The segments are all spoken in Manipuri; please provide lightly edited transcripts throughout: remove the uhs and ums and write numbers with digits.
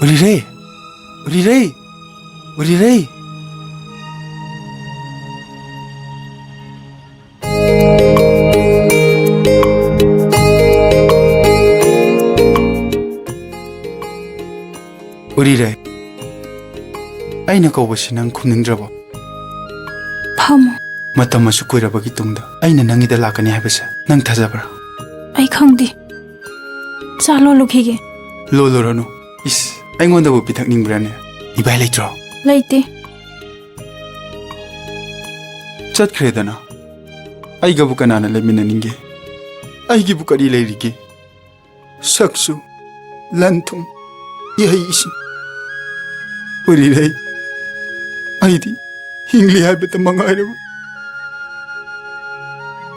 우리래, 우리래, 우리래. 우리래. 아이나 ꯀꯧꯕꯁꯤ ꯅꯪ ꯈꯨꯝꯅꯤꯡꯗ꯭ꯔꯕꯣ? ꯐꯝꯃꯨ. ꯃꯇꯝ ꯑꯁꯨꯛ ꯀꯨꯏꯔꯕꯒꯤ ꯇꯨꯡꯗ ꯑꯩꯅ ꯅꯪꯒꯤꯗ ꯂꯥꯛꯀꯅꯤ ꯍꯥꯏꯕꯁꯦ ꯅꯪ ꯊꯥꯖꯕ꯭ꯔꯥ? ꯑꯩ ꯈꯪꯗꯦ. ꯆꯥ ꯂꯣꯜꯂꯨꯈꯤꯒꯦ. ꯂꯣꯜꯂꯨꯔꯅꯨ. 이스, ꯑꯩꯉꯣꯟꯗꯕꯨ ꯄꯤꯊꯛꯅꯤꯡꯕ꯭ꯔꯥꯅꯦ? 이바ꯏ ꯂꯩꯇ꯭ꯔꯣ? ꯂꯩꯇꯦ. ꯆꯠꯈ꯭ꯔꯦꯗꯅ. ꯑꯩꯒꯕꯨ ꯀꯅꯥꯅ ꯂꯩꯃꯤꯟꯅꯅꯤꯡꯒꯦ? ꯑꯩꯒꯤꯕꯨ ꯀꯔꯤ ꯂꯩꯔꯤꯒꯦ? ꯁꯛꯁꯨ, ꯂꯟ-ꯊꯨꯝ, ꯏꯍꯩ-ꯏꯁꯤꯡ. 우리래. ꯑꯩꯗꯤ ꯍꯤꯡꯂꯤ ꯍꯥꯏꯕꯇ ꯃꯉꯥꯏꯔꯕ.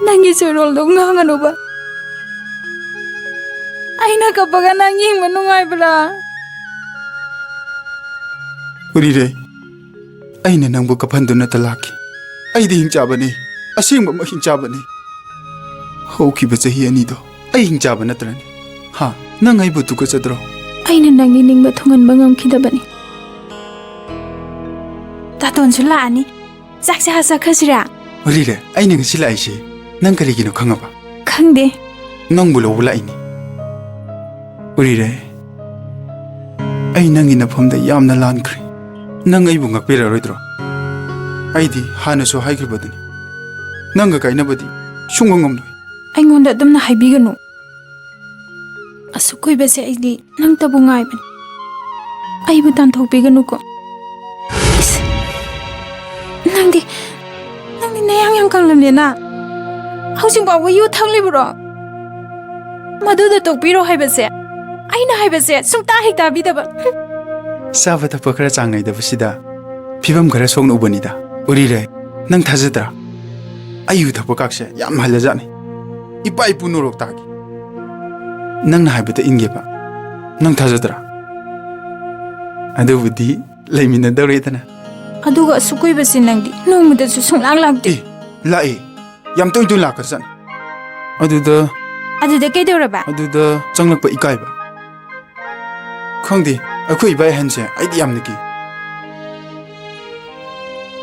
ꯅꯪꯒꯤ ꯆꯣꯔꯣꯜꯗꯣ ꯉꯥꯡꯒꯅꯨꯕ. ꯑꯩꯅ ꯀꯞꯄꯒ ꯅꯪ ꯌꯦꯡꯕ ꯅꯨꯡꯉꯥꯏꯕ꯭ꯔꯥ? 우리래. ꯑꯩꯅ ꯅꯪꯕꯨ ꯀꯞꯍꯟꯗꯨꯅꯇ ꯂꯥꯛꯈꯤ. ꯑꯩꯗꯤ ꯍꯤꯡꯆꯥꯕꯅꯤ. ꯑꯁꯦꯡꯕꯃꯛ ꯍꯤꯡꯆꯥꯕꯅꯤ. ꯍꯧꯈꯤꯕ ꯆꯍꯤ 2ꯗꯣ ꯑꯩ ꯍꯤꯡꯆꯥꯕ ꯅꯠꯇ꯭ꯔꯅꯤ? ꯍꯥ, ꯅꯪ ꯑꯩꯕꯨ ꯇꯨꯀꯠꯆꯗ꯭ꯔꯣ? ꯑꯩꯅ ꯅꯪꯒꯤ ꯅꯤꯡꯕ ꯊꯨꯡꯍꯟꯕ ꯉꯝꯈꯤꯗꯕꯅꯤ. ꯇꯥꯇꯣꯟꯁꯨ ꯂꯥꯛꯑꯅꯤ. ꯆꯥꯛ ꯆꯥꯈ꯭ꯔꯁꯤꯔꯥ? 우리래. ꯑꯩꯅ ꯉꯁꯤ ꯂꯥꯛꯏꯁꯤ ꯅꯪ ꯀꯔꯤꯒꯤꯅꯣ ꯈꯪꯉꯕ? ꯈꯪꯗꯦ. ꯅꯪꯕꯨ ꯂꯧꯕ ꯂꯥꯛꯏꯅꯤ. 우리래. ꯑꯩ ꯅꯪꯒꯤ ꯅꯐꯝꯗ ꯌꯥꯝꯅ ꯂꯥꯟꯈ꯭ꯔꯦ. ꯅꯪ ꯑꯩꯕꯨ ꯉꯥꯛꯄꯤꯔꯔꯣꯏꯗ꯭ꯔꯣ? ꯑꯩꯗꯤ ꯍꯥꯟꯅꯁꯨ ꯍꯥꯏꯈ꯭ꯔꯕꯗꯨꯅꯤ. ꯅꯪꯒ ꯀꯥꯏꯅꯕꯗꯤ ꯁꯨꯡꯉꯝ ꯉꯝꯂꯣꯏ. ꯑꯩꯉꯣꯟꯗ ꯑꯗꯨꯝꯅ ꯍꯥꯏꯕꯤꯒꯅꯨ. ꯑꯁꯨꯛ ꯀꯨꯏꯕꯁꯦ ꯑꯩꯗꯤ ꯅꯪꯇꯕꯨ ꯉꯥꯏꯕꯅꯤ. ꯑꯩꯕꯨ ꯇꯥꯟꯊꯣꯛꯄꯤꯒꯅꯨꯀꯣ. ꯅꯪꯗꯤ ꯅꯌꯥꯡ ꯌꯥꯝ ꯀꯪꯂꯝꯂꯦꯅ. ꯍꯧꯖꯤꯛ ꯐꯥꯎꯕ ꯌꯨ ꯊꯛꯂꯤꯕ꯭ꯔꯣ? ꯃꯗꯨꯗ ꯇꯣꯛꯄꯤꯔꯣ ꯍꯥꯏꯕꯁꯦ ꯑꯩꯅ ꯍꯥꯏꯕꯁꯦ ꯁꯨꯡꯇꯥ ꯍꯦꯛ ꯇꯥꯕꯤꯗꯕ. ꯆꯥꯕ ꯊꯛꯄ ꯈꯔ ꯆꯥꯡ ꯅꯥꯏꯗꯕꯁꯤꯗ ꯐꯤꯕꯝ ꯈꯔ ꯁꯣꯛꯅ ꯎꯕꯅꯤꯗ. 우리래. ꯅꯪ ꯊꯥꯖꯗ꯭ꯔꯥ? ꯑꯩ ꯌꯨ ꯊꯛꯄ ꯀꯥꯛꯁꯦ ꯌꯥꯝ ꯍꯜꯂꯖꯥꯠꯅꯤ. ꯏꯄꯥ ꯏꯄꯨ ꯅꯣꯔꯣꯛ ꯇꯥꯒꯤ. ꯅꯪꯅ ꯍꯥꯏꯕꯗ ꯏꯟꯒꯦꯕ. ꯅꯪ ꯊꯥꯖꯗ꯭ꯔꯥ? ꯑꯗꯨꯕꯨꯗꯤ ꯂꯩꯃꯤꯟꯅꯗꯧꯔꯦꯗꯅ. ꯑꯗꯨꯒ ꯑꯁꯨꯛ ꯀꯨꯏꯕꯁꯦ ꯅꯪꯗꯤ ꯅꯣꯡꯃꯗꯁꯨ ꯁꯨꯡꯂꯥꯛ ꯂꯥꯛꯇꯦ. ꯂꯥꯛꯑꯦ. ꯌꯥꯝ ꯇꯣꯏ ꯇꯣꯏ ꯂꯥꯛꯈ꯭ꯔꯖꯥꯠꯅꯤ. ꯑꯗꯨꯗ ꯀꯩꯗꯧꯔꯕ? ꯑꯗꯨꯗ ꯆꯪꯂꯛꯄ ꯏꯀꯥꯏꯕ. ꯈꯪꯗꯦ, ꯑꯩꯈꯣꯏ ꯏꯕꯥꯏ ꯑꯍꯟꯁꯦ ꯑꯩꯗꯤ ꯌꯥꯝꯅ ꯀꯤ.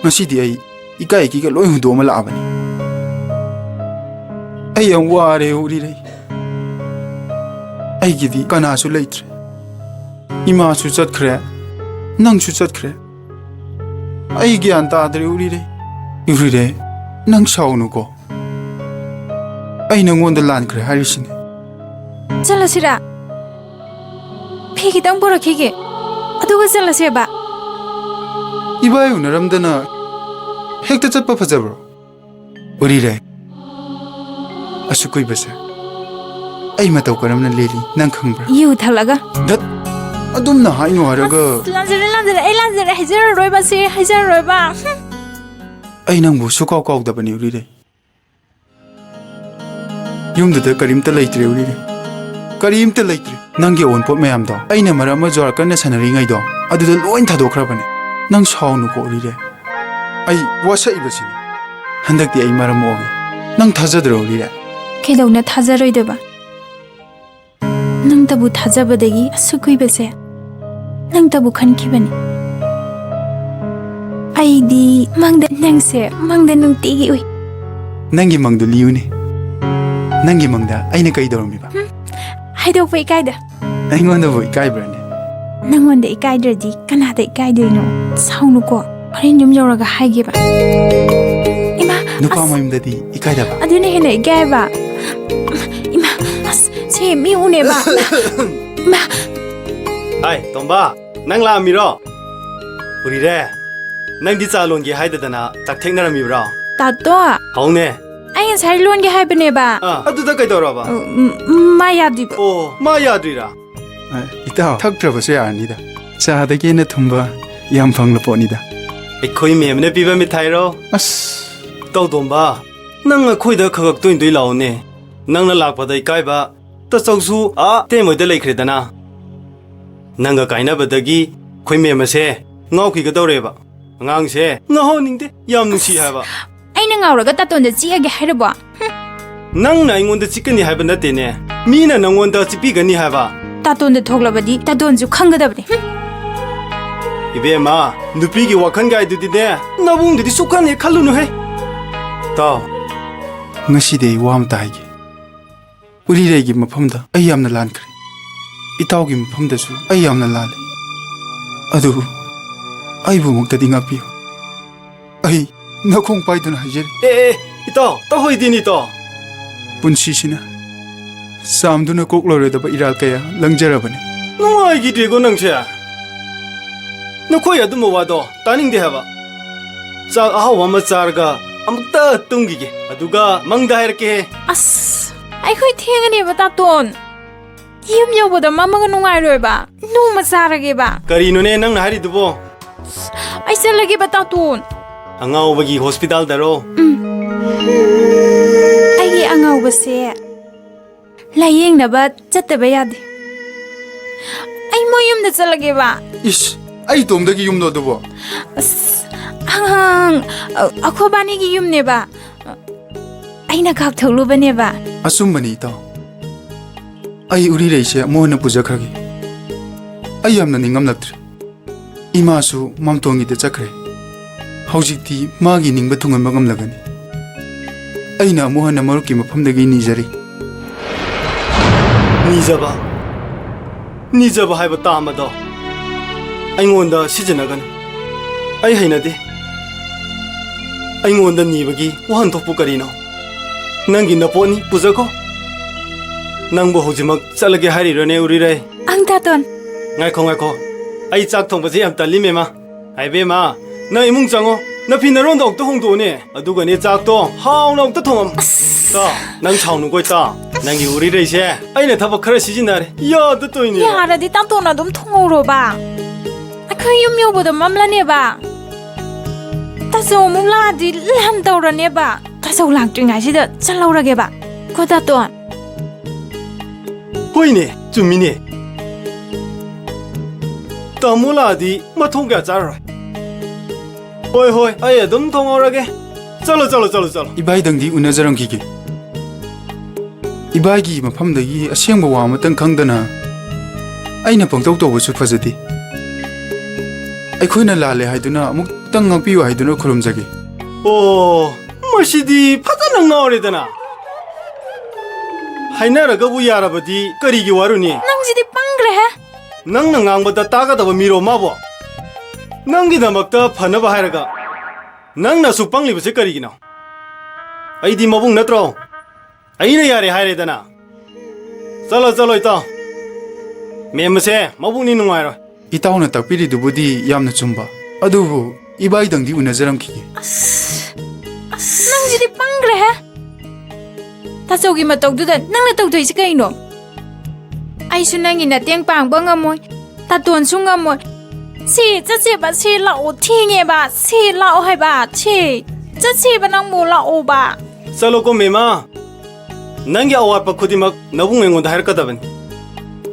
ꯉꯁꯤꯗꯤ ꯑꯩ ꯏꯀꯥꯏ ꯏꯀꯤꯒ ꯂꯣꯏ ꯍꯨꯟꯗꯣꯛꯑꯃ ꯂꯥꯛꯑꯕꯅꯤ. ꯑꯩ ꯌꯥꯝ ꯋꯥꯔꯦ 우리래. ꯑꯩꯒꯤꯗꯤ ꯀꯅꯥꯁꯨ ꯂꯩꯇ꯭ꯔꯦ. 이마ꯁꯨ ꯆꯠꯈ꯭ꯔꯦ. ꯅꯪꯁꯨ ꯆꯠꯈ꯭ꯔꯦ. ꯑꯩ ꯒ꯭ꯌꯥꯟ ꯇꯥꯗ꯭ꯔꯦ 우리래. ꯅꯪ ꯁꯥꯎꯅꯨꯀꯣ. ꯑꯩ ꯅꯪꯉꯣꯟꯗ ꯂꯥꯟꯈ꯭ꯔꯦ ꯍꯥꯏꯔꯤꯁꯤꯅꯦ. ꯆꯠꯂꯁꯤꯔꯥ? ꯐꯤ ꯈꯤꯇꯪ ꯄꯨꯔꯛꯈꯤꯒꯦ. ꯑꯗꯨꯒ ꯆꯠꯂꯁꯦꯕ. 이바이 우나람드나 헥트 ꯆꯠꯄ ꯐꯖꯕ꯭ꯔꯣ? 우리래. ꯑꯁꯨꯛ ꯀꯨꯏꯕꯁꯦ ꯑꯩ ꯃꯇꯧ ꯀꯔꯝꯅ ꯂꯦꯜꯂꯤ ꯅꯪ ꯈꯪꯕ꯭ꯔꯥ? ꯌꯨ ꯊꯛꯂꯒ. ꯗꯠ! ꯑꯗꯨꯝꯅ ꯍꯥꯏꯅꯣ ꯍꯥꯏꯔꯒ. ꯂꯥꯟꯖꯔꯦ. ꯑꯩ ꯂꯥꯟꯖꯔꯦ. ꯍꯥꯏꯖꯔꯔꯣꯏꯕ ꯁꯤ. ꯍꯥꯏꯖꯔꯔꯣꯏꯕ. ꯑꯩ ꯅꯪꯕꯨ ꯁꯨꯀꯥꯎ ꯀꯥꯎꯗꯕꯅꯤ 우리래. ꯌꯨꯝꯗꯨꯗ ꯀꯔꯤꯝꯇ ꯂꯩꯇ꯭ꯔꯦ 우리래. ꯀꯔꯤꯝꯇ ꯂꯩꯇ꯭ꯔꯦ. ꯅꯪꯒꯤ ꯑꯋꯣꯟꯄꯣꯠ ꯃꯌꯥꯝꯗꯣ ꯑꯩꯅ ꯃꯔꯛ ꯑꯃ ꯖ꯭ꯋꯥꯔ ꯀꯟꯅ ꯁꯥꯟꯅꯔꯤꯉꯩꯗꯣ ꯑꯗꯨꯗ ꯂꯣꯏ ꯊꯥꯗꯣꯛꯈ꯭ꯔꯕꯅꯦ. ꯅꯪ ꯁꯥꯎꯅꯨꯀꯣ 우리래. ꯑꯩ ꯋꯥꯁꯛꯏꯕꯁꯤꯅꯤ. ꯍꯟꯗꯛꯇꯤ ꯑꯩ ꯃꯔꯝ ꯃꯣꯛꯑꯒꯦ. ꯅꯪ ꯊꯥꯖꯗ꯭ꯔꯣ 우리래? ꯀꯩꯗꯧꯅ ꯊꯥꯖꯔꯣꯏꯗꯕ? ꯅꯪꯇꯕꯨ ꯊꯥꯖꯕꯗꯒꯤ ꯑꯁꯨꯛ ꯀꯨꯏꯕꯁꯦ ꯅꯪꯇꯕꯨ ꯈꯟꯈꯤꯕꯅꯤ. ꯑꯩꯗꯤ ꯃꯪꯗ ꯅꯪꯁꯦ ꯃꯪꯗ ꯅꯨꯡꯇꯤꯒꯤ ꯎꯏ. ꯅꯪꯒꯤ ꯃꯪꯗꯨ ꯂꯤꯌꯨꯅꯦ. ꯅꯪꯒꯤ ꯃꯪꯗ ꯑꯩꯅ ꯀꯩ ꯇꯧꯔꯝꯃꯤꯕ? ꯍꯥꯏꯗꯣꯛꯄ ꯏꯀꯥꯏꯗ. ꯑꯩꯉꯣꯟꯗꯕꯨ ꯏꯀꯥꯏꯕ꯭ꯔꯅꯦ? ꯅꯪꯉꯣꯟꯗ ꯏꯀꯥꯏꯗ꯭ꯔꯗꯤ ꯀꯅꯥꯗ ꯏꯀꯥꯏꯗꯣꯏꯅꯣ? ꯁꯥꯎꯅꯨꯀꯣ. ꯍꯣꯔꯦꯟ ꯌꯨꯝ ꯌꯧꯔꯒ ꯍꯥꯏꯒꯦꯕ. ꯏꯃꯥ, ꯅꯨꯄꯥ ꯃꯌꯨꯝꯗꯗꯤ ꯏꯀꯥꯏꯗꯕ? ꯑꯗꯨꯅ ꯍꯦꯟꯅ ꯏꯀꯥꯏꯕ. ꯏꯃꯥ, ꯁꯤ ꯃꯤ ꯎꯅꯦꯕ. ꯏꯃꯥ. ꯍꯥꯏ ꯇꯣꯝꯕ, ꯅꯪ ꯂꯥꯛꯑꯝꯃꯤꯔꯣ? 우리래. ꯅꯪꯗꯤ ꯆꯥ ꯂꯣꯟꯒꯦ ꯍꯥꯏꯗꯗꯅ ꯆꯥꯛꯊꯦꯛꯅꯔꯝꯃꯤꯕ꯭ꯔꯣ? ꯇꯥꯇꯣ. ꯍꯧꯅꯦ. ꯑꯩ ꯉꯁꯥꯏ ꯂꯣꯟꯒꯦ ꯍꯥꯏꯕꯅꯦꯕ. ꯑꯗꯨꯗ ꯀꯩꯗꯧꯔꯕ? ꯃꯥ ꯌꯥꯗ꯭ꯔꯤꯕ. ꯑꯣ, ꯃꯥ ꯌꯥꯗ꯭ꯔꯤꯔꯥ? ꯏꯇꯥꯎ, ꯊꯛꯇ꯭ꯔꯕꯁꯨ ꯌꯥꯔꯅꯤꯗ. ꯆꯥꯗꯒꯤ ꯍꯦꯟꯅ ꯊꯨꯝꯕ ꯌꯥꯝ ꯐꯪꯂ ꯄꯣꯠꯅꯤꯗ. ꯑꯩꯈꯣꯏ ꯃꯦꯝꯅ ꯄꯤꯕ ꯃꯤꯊꯥꯏꯔꯣ? ꯑꯁ, ꯇꯧꯗꯣꯝꯕ, ꯅꯪ ꯑꯩꯈꯣꯏꯗ ꯈꯒꯛ ꯇꯣꯏ ꯇꯣꯏ ꯂꯥꯛꯑꯣꯅꯦ. ꯅꯪꯅ ꯂꯥꯛꯄꯗ ꯏꯀꯥꯏꯕ ꯇꯆꯧꯁꯨ ꯇꯦꯝꯍꯣꯏꯗ ꯂꯩꯈ꯭ꯔꯦꯗꯅ. ꯅꯪꯒ ꯀꯥꯏꯅꯕꯗꯒꯤ ꯑꯩꯈꯣꯏ ꯃꯦꯝ ꯑꯁꯦ ꯉꯥꯎꯈꯤꯒꯗꯧꯔꯦꯕ. ꯑꯉꯥꯡꯁꯦ ꯉꯥꯎꯍꯟꯅꯤꯡꯗꯦ, ꯌꯥꯝ ꯅꯨꯡꯁꯤ ꯍꯥꯏꯕ. ꯑꯩꯅ ꯉꯥꯎꯔꯒ ꯇꯥꯇꯣꯟꯗ ꯆꯤꯛꯑꯒꯦ ꯍꯥꯏꯔꯕꯣ? ꯅꯪꯅ ꯑꯩꯉꯣꯟꯗ ꯆꯤꯛꯀꯅꯤ ꯍꯥꯏꯕ ꯅꯠꯇꯦꯅꯦ. ꯃꯤꯅ ꯅꯪꯉꯣꯟꯗ ꯆꯤꯛꯄꯤꯒꯅꯤ ꯍꯥꯏꯕ. ꯇꯥꯇꯣꯟꯗ ꯊꯣꯛꯂꯕꯗꯤ ꯇꯥꯇꯣꯟꯁꯨ ꯈꯪꯒꯗꯕꯅꯤ. 이베마 누피기 와칸 가이드디네 나붕디디 쑥하네 칼루누해 다 ngasi wa am tai gi uri re gi mafam da ai yamna lan khre itaw gi mafam da su ai yamna lan adu ai bu muk ta dinga pi ai na khong pai dun hajer 에 이따 호이디니 또 punsi sina sam du na kok lo re da ba iral kaya langjara bane 농아이기 되고 능체 너 코야 도 와도 따닝데 해봐 자 아우 와마 자르가 아무따 뚱기게 아두가 망다 이렇게 ꯑꯁ ꯑꯩꯈꯣꯏ ꯊꯦꯡꯉꯅꯦꯕ ꯇꯥꯇꯣꯟ ꯌꯨꯝ ꯌꯧꯕꯗ ꯃꯃꯒ ꯅꯨꯡꯉꯥꯏꯔꯣꯏꯕ ꯅꯣꯡꯃ ꯆꯥꯔꯒꯦꯕ 거리노네 낭 나리두보 ꯑꯩ ꯆꯠꯂꯒꯦꯕ ꯇꯥꯇꯣꯟ 앙아오버기 호스피탈다로 ꯑꯩꯒꯤ ꯑꯉꯥꯎꯕꯁꯦ ꯂꯥꯏꯌꯦꯡꯅꯕ ꯆꯠꯇꯕ ꯌꯥꯗꯦ ꯑꯩ ꯃꯣꯏ ꯌꯨꯝꯗ ꯆꯠꯂꯒꯦꯕ is ai tom da gi yum do do bo ꯑꯁ ꯑꯉꯥꯡ ꯑꯩꯈꯣꯏꯕꯥꯅꯤꯒꯤ ꯌꯨꯝꯅꯦꯕ ꯑꯩꯅ ꯀꯥꯞꯊꯣꯛꯂꯨꯕꯅꯦꯕ asum bani ta ai uri re se mo na puja khagi ai yamna ningam laktre ima su mamtongi de chakre hojik ti ma gi ningba thungam bagam lagani aina mo na maruki mafam da gi ni jari 니자바 하이바 따마도 아잉원다 시즈나간 아이 하이나데 아잉원다 니바기 와한 톡부까리노 낭기 나포니 부자고 낭보 호지막 짤게 하리러네 우리래 ang taton ngaiko 아이 짝통바지 얌 딸리메마 아이베마 나 이뭉 장어 나 피나론도 옥도 홍도네 아두가 네 짝도 하우나 옥도 통함 난 차오는 거 있다 낭기 우리래 이제 아이네 타바 크라 시진나래 야도 또 있네 ꯌꯥꯔꯗꯤ ꯇꯥꯇꯣꯟ ꯑꯗꯨꯝ ꯊꯣꯡꯍꯧꯔꯣꯕ ꯑꯩꯈꯣꯏ ꯌꯨꯝ ꯌꯧꯕꯗ ꯃꯝꯂꯅꯦꯕ ꯇꯥꯆꯧ ꯑꯃꯨꯛ ꯂꯥꯛꯑꯗꯤ ꯂꯥꯟ ꯇꯧꯔꯅꯦꯕ ꯇꯥꯆꯧ ꯂꯥꯛꯇ꯭ꯔꯤꯉꯩꯁꯤꯗ ꯆꯠꯍꯧꯔꯒꯦꯕ ꯀꯣ ꯇꯥꯇꯣꯟ 호이네 쭈미네 따몰라디 마통가 자라 호이 아예 좀 통하라게 쩔어 ibai dang di unajarang gi gi ibai gi mafam da gi asengba wa ma tang khangdana aina pangtau to bu su phajadi ai khoina la le haiduna amuk tang ngak pi wa haiduna khurum jagi 오 마시디 파자낭 나오래다나 하이나라가 부야라버디 거리기 와루니 ꯅꯪꯁꯤꯗꯤ ꯄꯪꯈ꯭ꯔꯦꯍꯦ 낭낭 앙보다 따가다버 미로 마보 낭기다 막다 파나바 하이라가 낭나 숙빵리버세 거리기노 아이디 마봉 나트로 아이네 야래 하이래다나 쩔어 있다 메모세 마봉니 농아이로 itauna takpiri du budi yamna chumba adubu ibai dang di unajarang gi ꯅꯪꯁꯤꯗꯤ ꯄꯪꯈ꯭ꯔꯦꯍꯦ ꯇꯥꯆꯧꯒꯤ ꯃꯇꯧꯗꯨꯗ ꯅꯪꯅ ꯇꯧꯗꯣꯏꯁꯤ ꯀꯩꯅꯣ ꯑꯩꯁꯨ ꯅꯪꯒꯤ ꯃꯇꯦꯡ ꯄꯥꯡꯕ ꯉꯝꯃꯣꯏ ꯇꯥꯇꯣꯟꯁꯨ ꯉꯝꯃꯣꯏ ꯁꯤ ꯆꯠꯁꯦꯕ ꯁꯤ ꯂꯥꯛꯑꯣ ꯊꯦꯡꯉꯦꯕ ꯁꯤ ꯂꯥꯛꯑꯣ ꯍꯥꯏꯕ ꯁꯤ ꯆꯠꯁꯦꯕ ꯅꯪꯕꯨ ꯂꯥꯛꯑꯣꯕ ꯆꯠꯂꯣꯀꯣ ꯃꯦꯃꯥ ꯅꯪꯒꯤ ꯑꯋꯥꯠꯄ ꯈꯨꯗꯤꯡꯃꯛ ꯅꯕꯨꯡ ꯑꯩꯉꯣꯟꯗ ꯍꯥꯏꯔꯛꯀꯗꯕꯅꯤ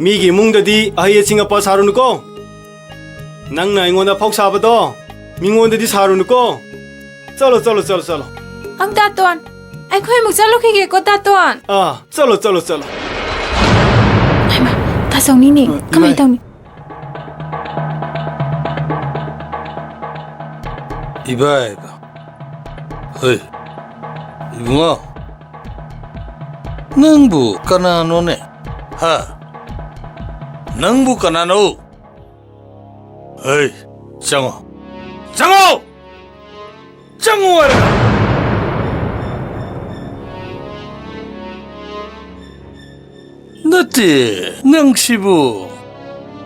ꯃꯤꯒꯤ ꯏꯃꯨꯡꯗꯗꯤ ꯑꯍꯩ ꯑꯁꯤꯡ ꯑꯄꯥ ꯁꯥꯔꯨꯅꯨꯀꯣ ꯅꯪꯅ ꯑꯩꯉꯣꯟꯗ ꯐꯥꯎ ꯁꯥꯕꯗꯣ ꯃꯤꯉꯣꯟꯗꯗꯤ ꯁꯥꯔꯨꯅꯨꯀꯣ ꯆꯠꯂꯣ ꯑꯪ ꯇꯥꯇꯣꯟ ꯑꯩꯈꯣꯏ ꯑꯃꯨꯛ ꯆꯠꯂꯨꯈꯤꯒꯦꯀꯣ ꯇꯥꯇꯣꯟ ꯆꯠꯂꯣ ꯍꯩꯃꯥ ꯇꯥꯆꯧꯅꯤꯅꯦ ꯀꯃꯥꯏ ꯇꯧꯅꯤ 이봐이봐. 어이, 이붕아. 능부 까나노네. 하. 능부 까나노. 어이, 장어. 와라. 너띠, 능시부.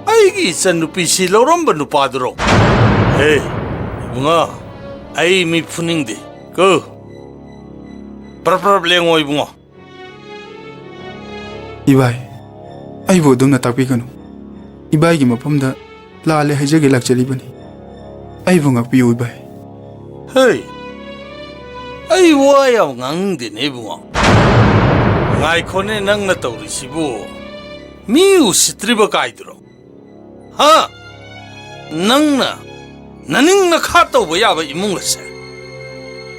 아이기 산누피시 로롬바 누파드로. 에이, 이붕아. 아이 미푸닝디 그 프라프라블랭 오이붕어 ibai ai bo dum na takpi ganu ibai gi mafam da la le haije gi lakchari bani ai bu ngak pi ui bai 헤이 아이 와야 낭데 네붕어 ngai khone nang na tawri sibu mi usitriba kaidro ha nang na naning na khato ba ya ba imung la se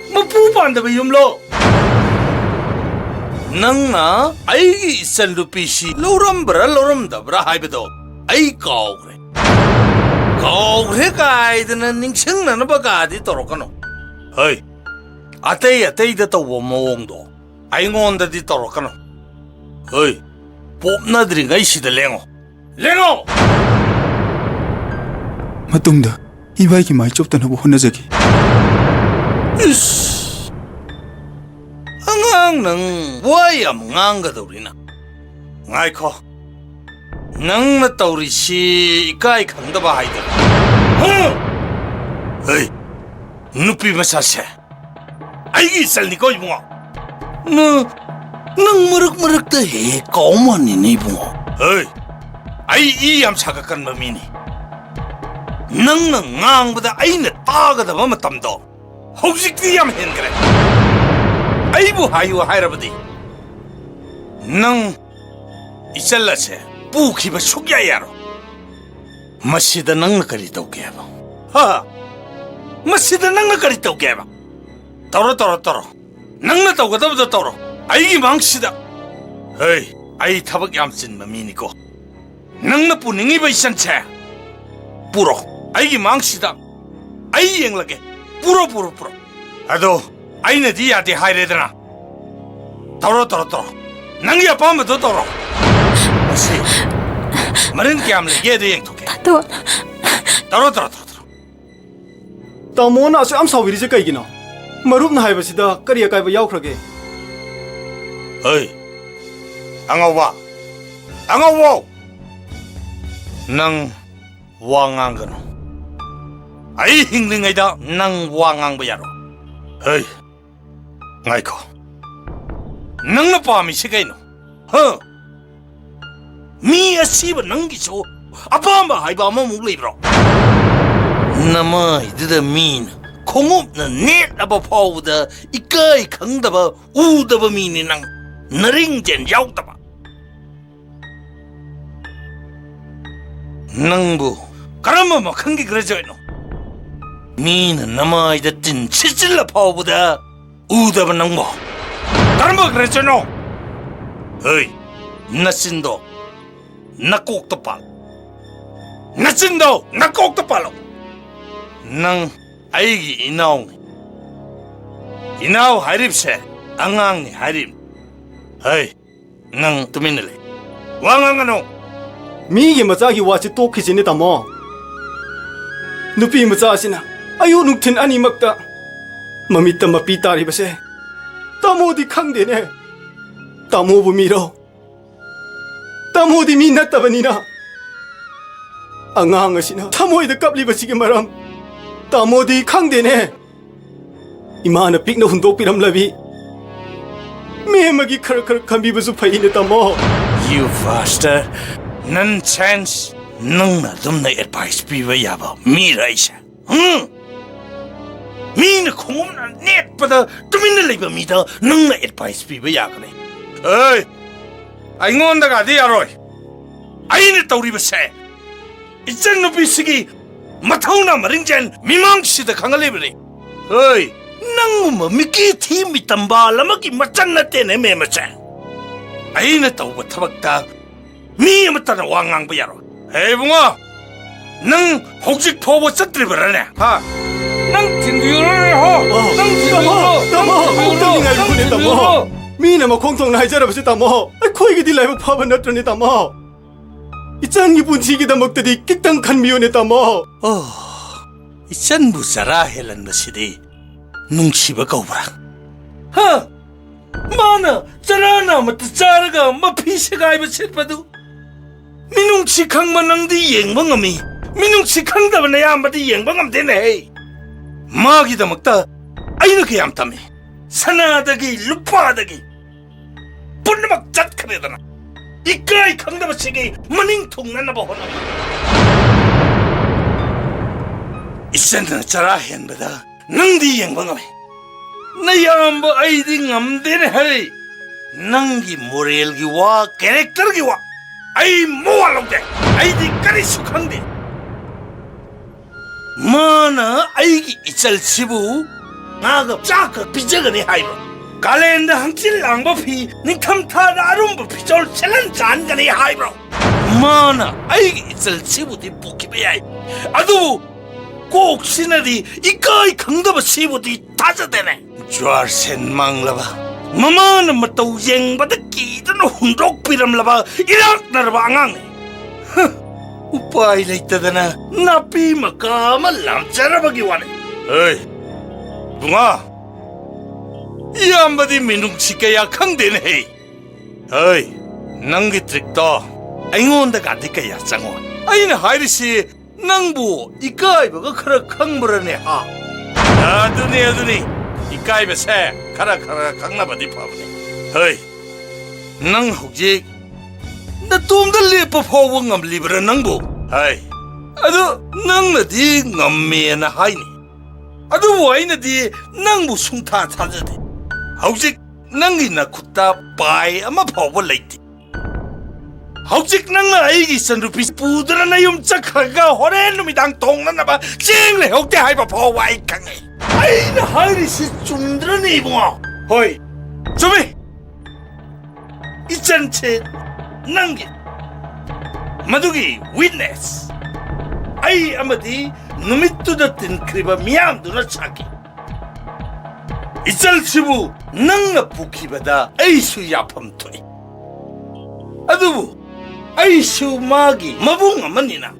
mapu pan da ba yumlo nang na ai gi san lupi si loram da bra hai ba do ai kaw gre 그래 가이드는 닝청나는 바가디 떨어가노. 어이, 아떼이다 또 뭐몽도. 아이고온다디 떨어가노. 어이, 뽐나들인가 이시들 랭어. 랭어! ꯃꯇꯨꯡꯗ ꯏꯕꯥꯏꯒꯤ ꯃꯥꯏ ꯆꯣꯞꯇꯅꯕ ꯍꯣꯠꯅꯖꯈꯤ. 이씨, ꯪ 와야 멍안가도리나. 아이코, 낭나 떠우리시 이까이 강다바 하이들. 어이, 누삐 마사세. 아이기 살니까 이붕어. 너 머럭머럭도 해 꼬만이네 이붕어. 어이, 아이 이암 사각한 맘이니. 낭 낭보다 아이네 따가다 마마땀도. 혹시 그이암 했그래. 아이부 하이와 하이라버디. 낭 이살라세 뿌기바 숙야야로. 마시다 낭나까리 떠오게봐. 하, 마시다 낭나까리 떠오게봐. 떨어. 낭나 떠오가다보다 떨어. 아이기 망치다. 어이, 아이 타박 얌친 맘이니고. 낭나 뿌닝이 바이산체. 뿌로. 아이기 망치다. 아이 앵라게. 뿌로. 아도 아이네 디야디 하이레드나. 떨어. 낭기야 밤에 더 떨어. 마시. 마른 게암을 얘도 앵토게. 또 떨어. तामोना से हम साविरी से कहीं ना मरुप ना है बस इधर करिया काय बयाव खरगे 어이, 앙아와. 낭 왕앙거노. 아이 힝링이다 낭 왕앙버야로. 어이, 아이코. 낭나 밤이 시가이노. 허. 미야 씨바 낭기쇼. 아빠마 하이바마 묵리브로. 나마 이드다 민. 공업는 넷 아바 파우다 이까이 강다바 우다바 미니낭 나링젠 야우다바 낭부 가라마마 큰게 그러져이노. 미는 나마이다 찐 치질라 파우보다 우다바 낭모 가라마 그러져이노. 어이, 나신도 나꼭도 팔. 나신도 나꼭도 팔로. 낭 아이기 이나오 하립세 앙앙니 하립. 어이, 낭 tuminale 왕앙가노. 미게 मचा기 वाची तो खिचिने तामो नुपी मचासिना 아유 눅틴 아니막다 ममित्ता मपी तारी बसे तामोदी खांगदेने तामोबु 미로 तामोदी 미 नत्तबनिना 앙앙아시나 타모이드 깝리버시게 마람 तामोदी खांगदेने 이마나 픽나 훈독비람라비 मेमगी खर खम्बिबसु फैने तामो. You faster nan chance nangna dumna advice piba yaba miraisa. Mina khomna net pada tumina leiba mida nangna advice piba yakane. Oi, aingonda ga di aroi. Aine tauriba se. Ichen no bisigi mathauna maringjan mimangshida khangalebri. Oi, nanguma miki thi mitamba lamaki machanna tene memacha. 아이네 떠오고 타박다 미야마따나 왕앙부야로. 에이 붕어 능 혹시 포보 ጸ뜨리버라네. 하, 능 팅규를 호. 능 팅규를 तामो 엉덩이가 이분에 तामो 미나마 공통 나이자라버시 तामो 코이게 딜라이브 파바 너트니 तामो 이짠기 분치기다 먹더니 끽땅칸 미오네 तामो. 이짠 무사라 헬란 것이디 뭉치바 거우라. 하, 마나 짜라나 마트 짜르가 마 피시가 이버 쳇바도 민웅치 강만낭디 앵방함이 민웅치 강다바네 암바디 앵방함 되네. 마기다 먹다 아이노게 얌탐이 사나다기 루파다기 분막 잣카레다나 이까이 강다바치기 마닝통 난나바 호나 이센나 짜라 헨바다 낭디 앵방함이 나야amba 아이디 ngamdene hai nangi moral gi wa character gi wa ai moalongde aidi kari sukhangde mana aigi ichal sibu naga chaka bijagani hai kalenda hangtil langba phi nikam tha arumba phijol chalan jan gani hai bro. 마나 아이기 이철치부디 뽑히베야이 아두 꼭 신하리 이까이 강다바 시부디 다자되네 좌센 망라바 마마는 뭐또 쟁바다 끼드는 훈독비람라바 이락나라바 앙앙네 우빠이 레이타다나 나삐 마까마 람짜라바기 와네 어이 붕아 이 한마디 민둥치게 약항되네 어이 낭기 트릭도 아잉온다 가디까 야짱어 아이는 하이리시 낭부 이까이버가 카라 강물하네 하 아드니 이까이버 새 카라 강나바디 파브네 어이 낭 혹시 나 톰들 리퍼 포봉 리브라 낭부 어이 아도 낭나디 ngầm 하이니 아도 와이나디 낭부 숭타 타자데 혹시 낭이나 쿠타 바이 아마 포보 레이티 혹시 낭나 아이기 선루피 부드러나 юм짝하가 호렌 놈이당 동나나바 찡레 혹대 하이바 포와이 강해 아이나 하이리시 쫌드러니 이봉아 호이 좀이 이짠체 낭기 마두기 윗네스 아이 아마디 누미뚜다 뜬 크리바 미암두나 차기 이짤치부 낭나 부키바다 에이수 야팜토니 아두부 에이수 마기 마붕 아마니나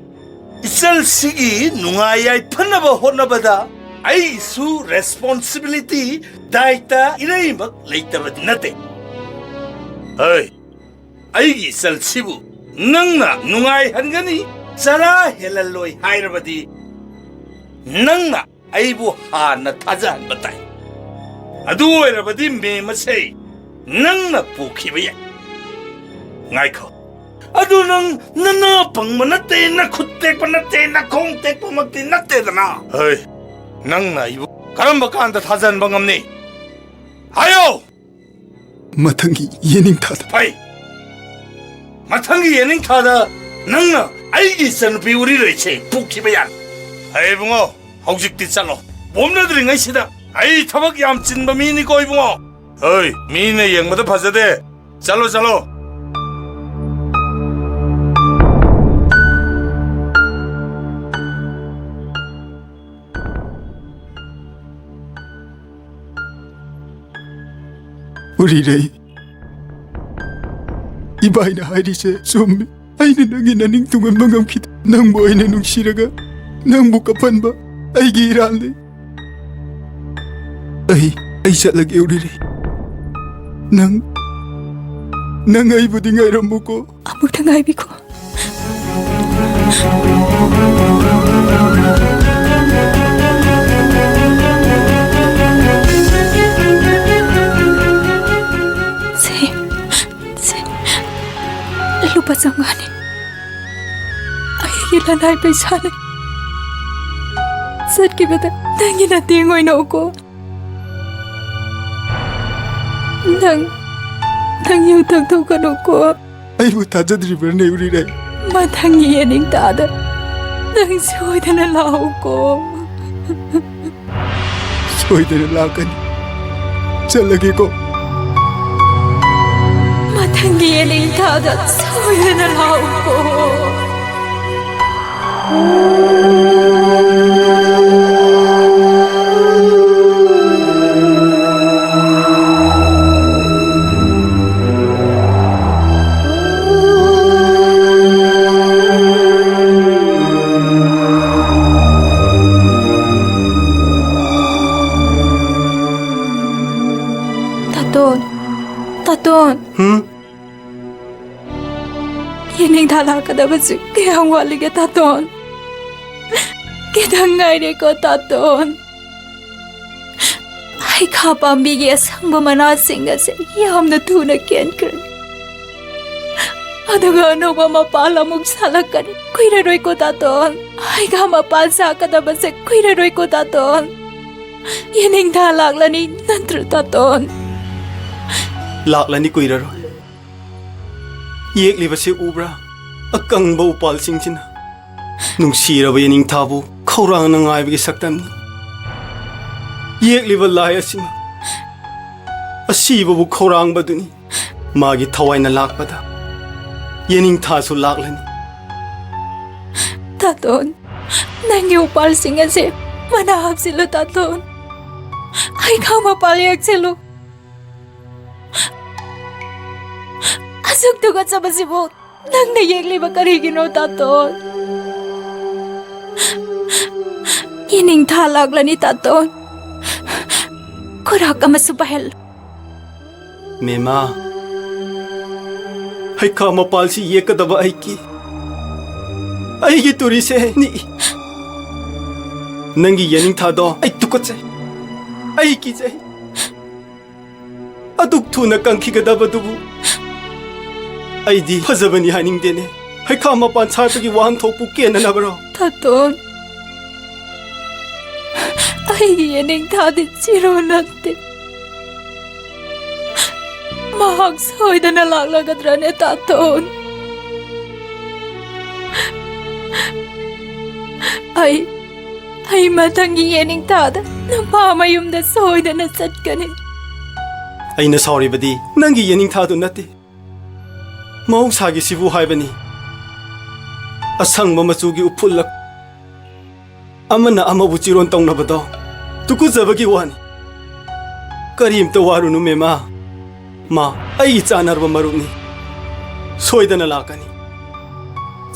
이짤시기 누아야이 파나바 호나바다 에이수 레스폰시빌리티 다이타 이레이막 레이타바디 나테 어이 아이기 이짤치부 낭나 누아이 한가니 자라 헬랄로이 하이라바디 낭나 아이부 하나 타자 한바타이 아두 오이라바디 메마세이 낭나 부키바야 ngaiko adu nang nana pangmanate na khutek panate na khongtek pamakti natte dana hei nang na ibu karamba kanda thajan bangamni hayo 마탕기 예닝 타다 pai matangi yening thada nangna aigi san biuri reche pukhibayan hei bungo hojikti chalo bomna드리 ngaisida ai thabak yam chinba mini koi bungo hei mine yengmada phajade chalo 우리레이 이바이나 하이리세 좀 아이는 낭이 나닝 동안 망감키다 낭보 아이는 웅시라가 낭보 까판바 아이기 일할래 아이 잘라게 우리레이 낭 아이부디 nga이람 먹고 아무튼 아이비고 lupa sangani ay lanay pa sana sat ki bata tangi na tingoy na ako nang yung tagtaw ko 아이고 다자드리버네 우리레이 matangi yaning tada nang suway na nalaw ko 소이들을 나가니 잘라게 고 matangi yaning tada suway na nalaw ko Taton. Yaning thala kada basu kaya wali ke taton. Kita ngai re ko taton. Ai khapa migi asang bamana singa se yam na tu na ken kren. Adaga no mama pala muk salakan kuira roi ko taton. Ai gama palsa kada basu kuira roi ko taton. Yaning thala lani nantru taton. ꯂꯥꯛꯂꯅꯤ ꯀꯨꯏꯔꯔꯣꯏ ꯌꯦꯛꯂꯤꯕꯁꯤ ꯎꯕ꯭ꯔꯥ ꯑꯀꯪꯕ ꯎꯄꯥꯜꯁꯤꯡꯁꯤꯅ ꯅꯨꯡꯁꯤꯔꯕ ꯌꯦꯅꯤꯡꯊꯥꯕꯨ ꯈꯧꯔꯥꯡꯅ ꯉꯥꯏꯕꯒꯤ ꯁꯛꯇꯝꯅꯤ ꯌꯦꯛꯂꯤꯕ ꯂꯥꯏ ꯑꯁꯤꯅ ꯑꯁꯤꯕꯕꯨ ꯈꯧꯔꯥꯡꯕꯗꯨꯅꯤ ꯃꯥꯒꯤ ꯊꯋꯥꯏꯅ ꯂꯥꯛꯄꯗ yening tha su laklani Taton, nangi upal singa se mana hapsilo taton. Ay kama paliak silo. Asuk tugat sa basibo, nang nayegli bakarigino taton. Yining talagla ni taton. Kurak ka masupahel. mema hai ka mapal si ye kadaba ai ki ai gi turi se ni nangi yening tha do ai tukot ai ki je aduk thu na kang ki kadaba dubu ai di phazabani haning dene hai ka mapan cha gi wan thok pu ke na bro Taton. Ay yining tadit siro natte. Mahag soy da nalaglagat rane taton. Ay matangi yining tada. Napamayum da soy da nasat kanin. ai na sorry badi nangi yening tha du nate mau sa gi sibu hai bani asang ma machu gi upulak amana amabu chiron tong na bado tuku zabagi wani karim to waru nu mema ma ai chanar ba maruni soidana lakani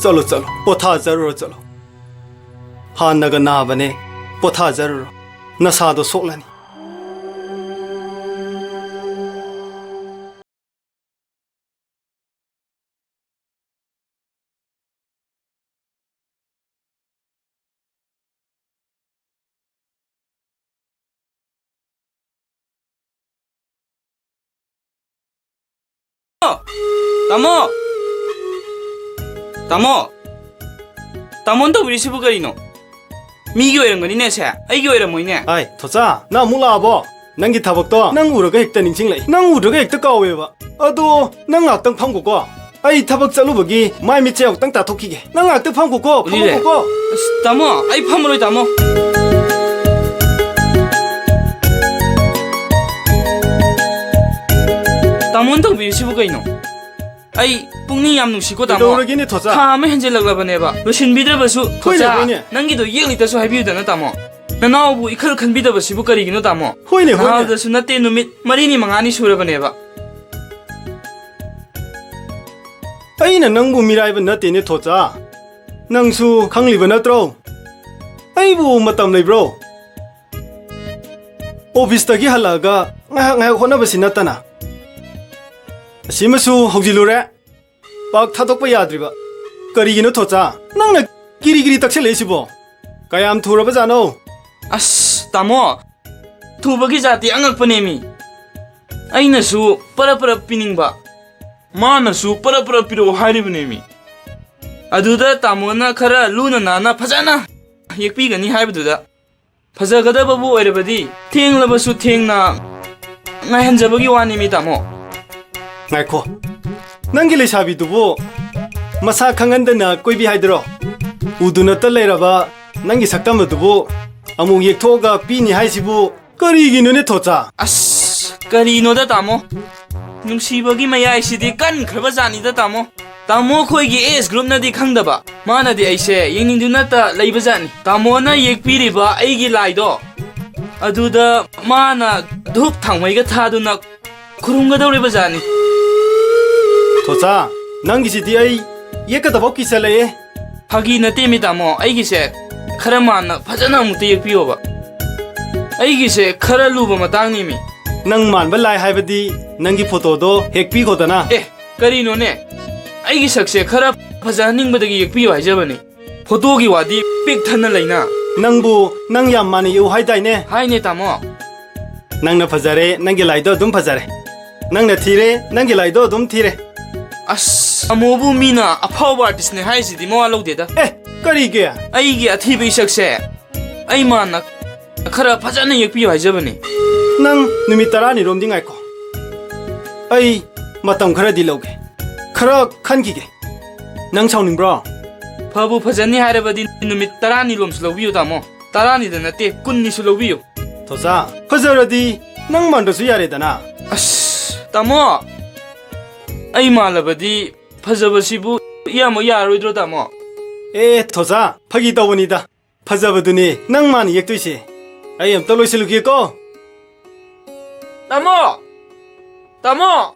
chalo chalo potha zarur chalo han naga na bane potha zarur nasa do soklani Tamo! Tamo! Tamo 또 우리 시부 거리노? 미기 오이런 거니네 새. 아이기 오이런 뭐이네. ai thocha na mula bo nangi thabak to nang uraga hekta ningching lai nang uraga hekta kawe ba ado nang aktang phang ko ai thabak chalu bagi mai mi cheok tang ta thokki ge nang aktang phang ko 우리래. tamo, 아이 파물로이 tamo. tamo 또 우리 시부 거리노? 아이 뿡니 얌 누시고 tamo. uraga ni thocha 타면 현질락라바네바. 로신 비드버수 호이네, 토자. 호이네. 난기도 이행리다수 하비우다나 tamo. 나나오부 이컬 큰 비드버시 부거리기노 tamo. hoine hoine 나하다수 나때 누밋 마리니 망아니 수라바네바. aina nangbu mirai ba nate ne thocha nangsu khangli ba natro ai bu matam nei bro office ta gi halaga ngai hona ba sinatana simasu hojilure pak thadok pa yadri ba kari gino thocha nangna giri giri taksel esibo kayam thura ba jano 아스, 따모 두벅이 자티 angakpanémi 아이나수 빠라빠라 피닝바 마나수 빠라빠라 피로 하리브네미 아두다 따모나 카라 루나 나나 파자나 예삐가니 하이브두다 파자가다바부 오이르바디 탱라바수 탱나 나현자버기 와니미 따모 ngaiko nangi le sabi dubo masa khangandana koibi haidro uduna ta leiraba nangi saktam dubo amung yektoga pini haisibu karigino ne thocha 아스 까리노다 따모 눅시버기 마야이시디 깐 크바자니다 따모 따모 코이기 에스 그룹나디 칸다바 마나디 아이세 예닝두나타 레이바자니 따모나 예피리바 아이기 라이도 아두다 마나 둡 탕마이가 타두나 구룽가다우리바자니 thocha nangi sidi ai yekada bokki sale 파기 나테미 따모 아이기세 카라마나 파자나 무테 예피오바 아이기세 카라루바 마땅니미 nang man ba lai haibadi nangi photo do hekpi godana 에 까리노네 아이기 sakse 카라 파자닝바다기 예피오 하이자바니 포토기 와디 삑 탄나 라이나 nangbu nang yam mani yu haidai ne 하이네 따모 nangna phajare nangi lai do dum phajare nangna thire nangi lai do dum thire 아스 아모부 미나 아파워 아티스트네 하이시디 모아 로데다 karige 아이기 아티비 sakse 아이마나 카라 파자나 예피오 하이자바니 nang numit tarani rom dingai ko ai matam khara diloge khara khan gi ge nang chawning bro 파부 파자니 하라바디 누밋 따라니 롬스 로비오 따모 따라니다 나테 꾼니스 로비오 thocha phajaradi nang man do su yare dana 아스 따모 아이 말라바디 ꯐꯖꯕꯁꯤꯕꯨ ꯏꯌꯥꯝꯕ ꯌꯥꯔꯣꯏꯗ꯭ꯔꯣ ꯇꯥꯃꯣ? ꯑꯦ ꯊꯣꯖꯥ ꯐꯥꯒꯤ ꯇꯧꯕꯅꯤꯗ ꯐꯖꯕꯗꯨꯅꯤ ꯅꯪ ꯃꯥꯅ ꯌꯦꯛꯇꯣꯏꯁꯦ ꯑꯩ ꯑꯝꯇ ꯂꯣꯏꯁꯤꯜꯂꯨꯒꯦꯀꯣ ꯇꯥꯃꯣ! ꯇꯥꯃꯣ!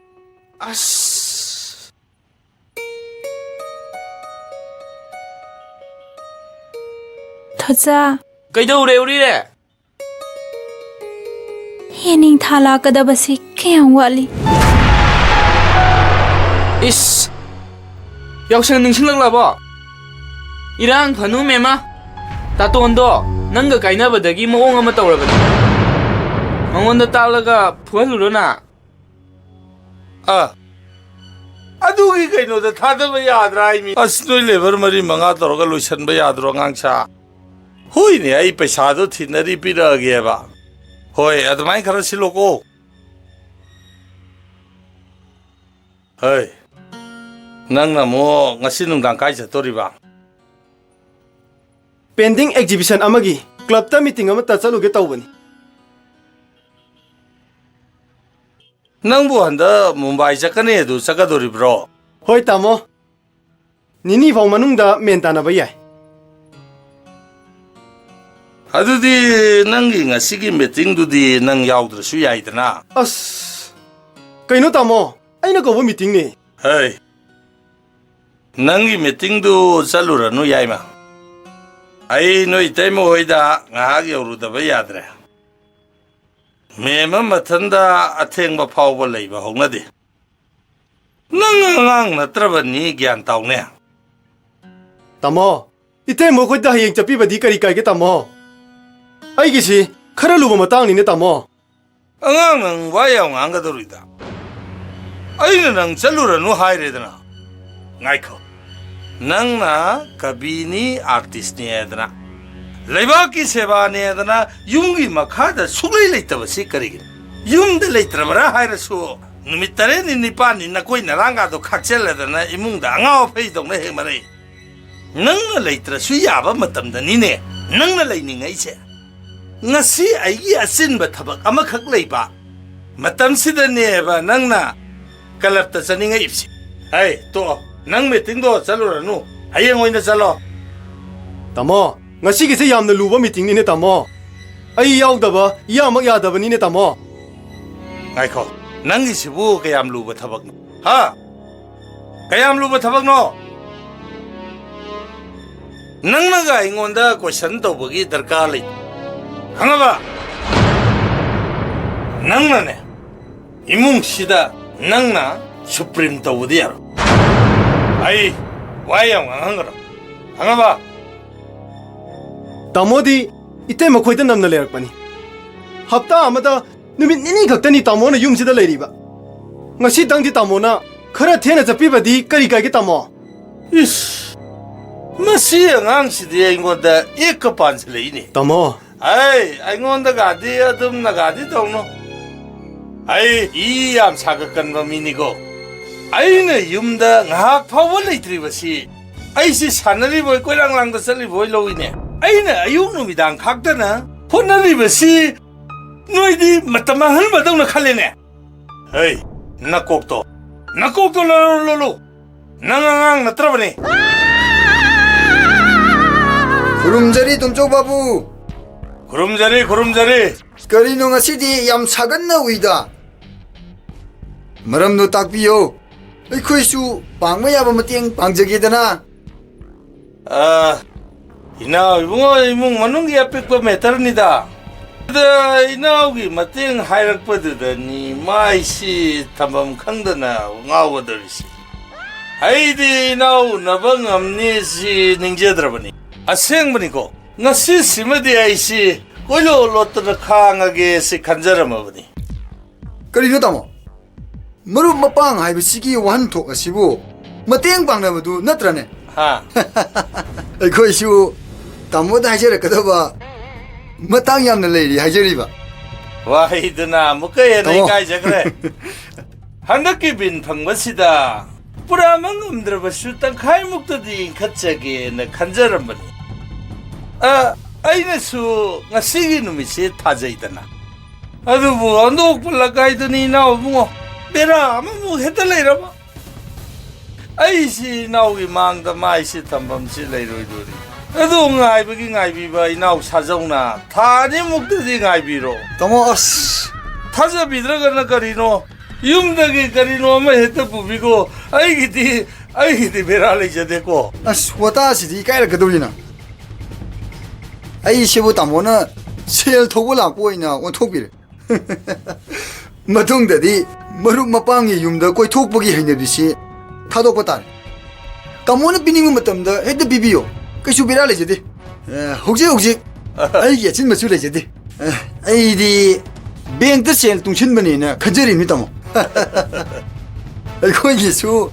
ꯑꯁ! ꯊꯣꯖꯥ ꯀꯩꯗꯧꯔꯦ ꯎꯔꯤꯔꯦ? ꯌꯦꯅꯤꯡ ꯊꯥ ꯂꯥꯛꯀꯗꯕꯁꯤ ꯀꯌꯥꯝ ꯋꯥꯠꯂꯤ? 이씨! 역시 능실락라봐! 이랑 반우 메마! 따또온도 넌가 가이나바다기 모옹 아마 떠오라바니 망원다 딸라가 부활루로나 아 아두기 그이노다 타다바 야드라 이미 아스노이 레버 머리 망아 떨어가 로션바 야드로 강차 호이네 아이 페사도 티너리 비라게 봐 호이 아드마이 가라 실로고 헤이 낭나 뭐 ngasi nungdang kai chatoriba pending exhibition ꯑꯃꯒꯤ ꯀ꯭ꯂꯕꯇ ꯃꯤꯇꯤꯡ ꯑꯃꯇ ꯆꯠꯂꯨꯒꯦ ꯇꯧꯕꯅꯤ ꯅꯪꯕꯨ ꯍꯟꯗ ꯃꯨꯝꯕꯥꯏ ꯆꯠꯀꯅꯤ ꯑꯗꯨ ꯆꯠꯀꯗꯣꯔꯤꯕ꯭ꯔꯣ ꯍꯣꯏ ꯇꯥꯃꯣ ꯅꯤꯅꯤ ꯐꯥꯎ ꯃꯅꯨꯡꯗ ꯃꯦꯟ ꯇꯥꯟꯅꯕ ꯌꯥꯏ ꯑꯗꯨꯗꯤ ꯅꯪꯒꯤ ꯉꯁꯤꯒꯤ ꯃꯤꯇꯤꯡꯗꯨꯗꯤ ꯅꯪ ꯌꯥꯎꯗ꯭ꯔꯁꯨ ꯌꯥꯏꯗꯅ ꯑꯁ ꯀꯩꯅꯣ ꯇꯥꯃꯣ ꯑꯩꯅ ꯀꯧꯕ ꯃꯤꯇꯤꯡꯅꯤ ꯍꯩ ꯅꯪꯒꯤ ꯃꯤꯇꯤꯡꯗꯨ ꯆꯠꯂꯨꯔꯅꯨ ꯌꯥꯏꯃ ꯑꯩ ꯅꯣꯏ ꯏꯇꯩꯃ ꯍꯣꯏꯗ ꯉꯥꯏꯍꯥꯛ ꯌꯧꯔꯨꯗꯕ ꯌꯥꯗ꯭ꯔꯦ ꯃꯦꯝ ꯑꯃ ꯃꯊꯟꯗ ꯑꯊꯦꯡꯕ ꯐꯥꯎꯕ ꯂꯩꯕ ꯍꯧꯅꯗꯦ ꯅꯪ ꯑꯉꯥꯡ ꯅꯠꯇ꯭ꯔꯕꯅꯤ ꯒ꯭ꯌꯥꯟ ꯇꯥꯎꯅꯦ ꯇꯥꯃꯣ ꯏꯇꯩꯃ ꯈꯣꯏꯗ ꯍꯌꯦꯡ ꯆꯠꯄꯤꯕꯗꯤ ꯀꯔꯤ ꯀꯥꯏꯒꯦ ꯇꯥꯃꯣ ꯑꯩꯒꯤꯁꯤ ꯈꯔ ꯂꯨꯕ ꯃꯇꯥꯡꯅꯤꯅꯦ ꯇꯥꯃꯣ ꯑꯉꯥꯡ ꯅꯪ ꯋꯥ ꯌꯥꯝ ꯉꯥꯡꯒꯗꯧꯔꯤꯗ ꯑꯩꯅ ꯅꯪ ꯆꯠꯂꯨꯔꯅꯨ ꯍꯥꯏꯔꯦꯗꯅ ꯉꯥꯏꯈꯣ ꯅꯪꯅ ꯀꯕꯤꯅꯤ ꯑꯥꯔꯇꯤꯁꯅꯤ ꯍꯥꯏꯗꯅ ꯂꯩꯕꯥꯛꯀꯤ ꯁꯦꯕꯥꯅꯤ ꯍꯥꯏꯗꯅ ꯌꯨꯝꯒꯤ ꯃꯈꯥꯗ ꯁꯨꯛꯂꯩ ꯂꯩꯇꯕꯁꯤ ꯀꯔꯤꯒꯤꯅꯣ ꯌꯨꯝꯗ ꯂꯩꯇ꯭ꯔꯕꯔꯥ ꯍꯥꯏꯔꯁꯨ ꯅꯨꯃꯤꯠ 8ꯅꯤ 9ꯅꯤ ꯅꯀꯣꯏ ꯅꯔꯥꯡꯒꯥꯗꯣ ꯈꯥꯛꯆꯜꯂꯗꯅ ꯏꯃꯨꯡꯗ ꯑꯉꯥꯎ ꯑꯐꯩꯗꯧꯅ ꯍꯦꯛ ꯃꯔꯩ ꯅꯪꯅ ꯂꯩꯇ꯭ꯔꯁꯨ ꯌꯥꯕ ꯃꯇꯝꯗꯅꯤꯅꯦ ꯅꯪꯅ ꯂꯩꯅꯤꯡꯉꯩꯁꯦ ꯉꯁꯤ ꯑꯩꯒꯤ ꯑꯆꯤꯟꯕ ꯊꯕꯛ ꯑꯃꯈꯛ ꯂꯩꯕ ꯃꯇꯝꯁꯤꯗꯅꯦꯕ ꯅꯪꯅ ꯀꯂꯞꯇ ꯆꯠꯅꯤꯡꯉꯛꯏꯕꯁꯤ ꯍꯩ ꯇꯣꯛꯑꯣ ꯅꯪ ꯃꯤꯇꯤꯡꯗꯣ ꯆꯠꯂꯨꯔꯅꯨ ꯍꯌꯦꯡ ꯑꯣꯏꯅ ꯆꯠꯂꯣ ꯇꯥꯃꯣ ꯉꯁꯤꯒꯤꯁꯦ ꯌꯥꯝꯅ ꯂꯨꯕ ꯃꯤꯇꯤꯡꯅꯤꯅꯦ ꯇꯥꯃꯣ ꯑꯩ ꯌꯥꯎꯗꯕ ꯏꯌꯥꯃꯛ ꯌꯥꯗꯕꯅꯤꯅꯦ ꯇꯥꯃꯣ ꯉꯥꯏꯈꯣ ꯅꯪꯒꯤꯁꯤꯕꯨ ꯀꯌꯥꯝ ꯂꯨꯕ ꯊꯕꯛꯅꯣ ꯍꯥ ꯀꯌꯥꯝ ꯂꯨꯕ ꯊꯕꯛꯅꯣ ꯅꯪꯅꯒ ꯑꯩꯉꯣꯟꯗ ꯀꯣꯏꯁꯟ ꯇꯧꯕꯒꯤ ꯗꯔꯀꯥꯔ ꯂꯩ ꯈꯪꯉꯕ ꯅꯪꯅꯅꯦ 이뭉시다 낭나 슈프림 떠우디야 아이 와양 왕한거라 방아봐 ꯇꯥꯃꯣꯗꯤ ꯏꯇꯩ ꯃꯈꯣꯏꯗ ꯅꯝꯅ ꯂꯩꯔꯛꯄꯅꯤ ꯍꯞꯇꯥ ꯑꯃꯗ ꯅꯨꯃꯤꯠ ꯅꯤꯅꯤ ꯈꯛꯇꯅꯤ ꯇꯥꯃꯣꯅ ꯌꯨꯝꯁꯤꯗ ꯂꯩꯔꯤꯕ ꯉꯁꯤꯇꯪꯗꯤ ꯇꯥꯃꯣꯅ ꯈꯔ ꯊꯦꯡꯅ ꯆꯠꯄꯤꯕꯗꯤ ꯀꯔꯤ ꯀꯥꯏꯒꯦ ꯇꯥꯃꯣ 이씨 마시 앙앙시디 아잉고다 이거 반슬레이니 ꯇꯥꯃꯣ 아이 아잉고다 가디 어둠나 가디 동노 아이 이암 사극간 범이니고 아이네 윰다 ngak 파월레 드리버시 아이시 사나리 보이 꼬랑랑도 썰리 보이 로이네 아이네 아육 놈이당 각다나 혼나리버시 너희디 맞다마 할마동나 칼레네 에이 나꼭도 로로로로 낭앙앙 나트라버니 구름자리 돈쪽바부 구름자리 그리노 ngasi디 얌 사갔나 우이다 머럼도 딱비요 ꯑꯩꯈꯣꯏꯁꯨ ꯄꯥꯡꯕ ꯌꯥꯕ ꯃꯇꯦꯡ ꯄꯥꯡꯖꯒꯦꯗꯅ 이나 이붕어 이뭉 만능기 앞에거 메타르니다 다 이나오기 맞땡 하이락버드더니 마이시 탐범 캉드나 응아워들시 아이디 나우 나방 암니시 닝제드라버니 아생버니고 나시 시머디 아이시 꼴로로트나 캉하게 시 간자라머버니 ꯀꯔꯤꯅꯣ ꯇꯥꯃꯣ ꯃꯔꯨꯞ ꯃꯄꯥꯡ ꯍꯥꯏꯕꯁꯤꯒꯤ ꯋꯥꯍꯟꯊꯣꯛ ꯑꯁꯤꯕꯨ ꯃꯇꯦꯡ ꯄꯥꯡꯅꯕꯗꯨ ꯅꯠꯇ꯭ꯔꯅꯦ 하 ꯑꯩꯈꯣꯏꯁꯨ ꯇꯥꯃꯣꯗ ꯍꯥꯏꯖꯔꯛꯀꯗꯕ ꯃꯇꯥꯡ ꯌꯥꯝꯅ ꯂꯩꯔꯤ ꯍꯥꯏꯖꯔꯤꯕ 와이드나 무까에나 이가이자그래 한덕기 빈 펑버시다 뿌라망 음들어봐 슈땅 카이묵도디 갑자기 나 간절한버니 아이네수 나시기 놈이시 타자이다나 아두 뭐 안독불라 가이드니 나오붕어 베라 아마 뭐 해달라 이러봐 ꯑꯩꯁꯤ ꯏꯅꯥꯎꯒꯤ ꯃꯥꯡꯗ ꯃꯥꯏꯁꯤ ꯊꯝꯐꯝꯁꯤ ꯂꯩꯔꯣꯏꯗꯣꯔꯤ ꯑꯗꯨ ꯉꯥꯏꯕꯒꯤ ꯉꯥꯏꯕꯤꯕ ꯏꯅꯥꯎ ꯁꯥꯖꯧꯅ ꯊꯥ ꯑꯅꯤꯃꯨꯛꯇꯗꯤ ꯉꯥꯏꯕꯤꯔꯣ ꯇꯥꯃꯣ ꯑꯁ ꯊꯥꯖꯕꯤꯗ꯭ꯔꯒꯅ ꯀꯔꯤꯅꯣ ꯌꯨꯝꯗꯒꯤ ꯀꯔꯤꯅꯣ ꯑꯃ ꯍꯦꯛꯇ ꯄꯨꯕꯤꯒꯣ ꯑꯩꯒꯤꯗꯤ ꯕꯦꯔꯥ ꯂꯩꯖꯗꯦꯀꯣ ꯑꯁ ꯋꯥꯇꯥꯁꯤꯗꯤ ꯏꯀꯥꯏꯔꯛꯀꯗꯧꯔꯤꯅ ꯑꯩꯁꯤꯕꯨ ꯇꯥꯃꯣꯅ ꯁꯦꯜ ꯊꯧꯕ ꯂꯥꯛꯄ ꯑꯣꯏꯅ ꯑꯣꯟꯊꯣꯛꯄꯤꯔꯦ ꯃꯇꯨꯡꯗꯗꯤ ꯃꯔꯨꯞ ꯃꯄꯥꯡꯒꯤ ꯌꯨꯝꯗ ꯀꯣꯏꯊꯣꯛꯄꯒꯤ ꯍꯩꯅꯕꯤꯁꯤ ꯊꯥꯗꯣꯛꯄ ꯇꯥꯔꯦ ꯇꯥꯃꯣꯅ ꯄꯤꯅꯤꯡꯕ ꯃꯇꯝꯗ ꯍꯦꯛꯇ ꯄꯤꯕꯤꯌꯣ ꯀꯩꯁꯨ ꯕꯦꯔꯥ ꯂꯩꯖꯗꯦ ꯍꯧꯖꯤꯛ ꯑꯩꯒꯤ ꯑꯆꯤꯟꯕꯁꯨ ꯂꯩꯖꯗꯦ ꯑꯩꯗꯤ ꯕꯦꯡꯛꯇ ꯁꯦꯜ ꯇꯨꯡꯁꯤꯟꯕꯅꯦꯅ ꯈꯟꯖꯔꯤꯕꯅꯤ ꯇꯥꯃꯣ ꯑꯩꯈꯣꯏꯒꯤꯁꯨ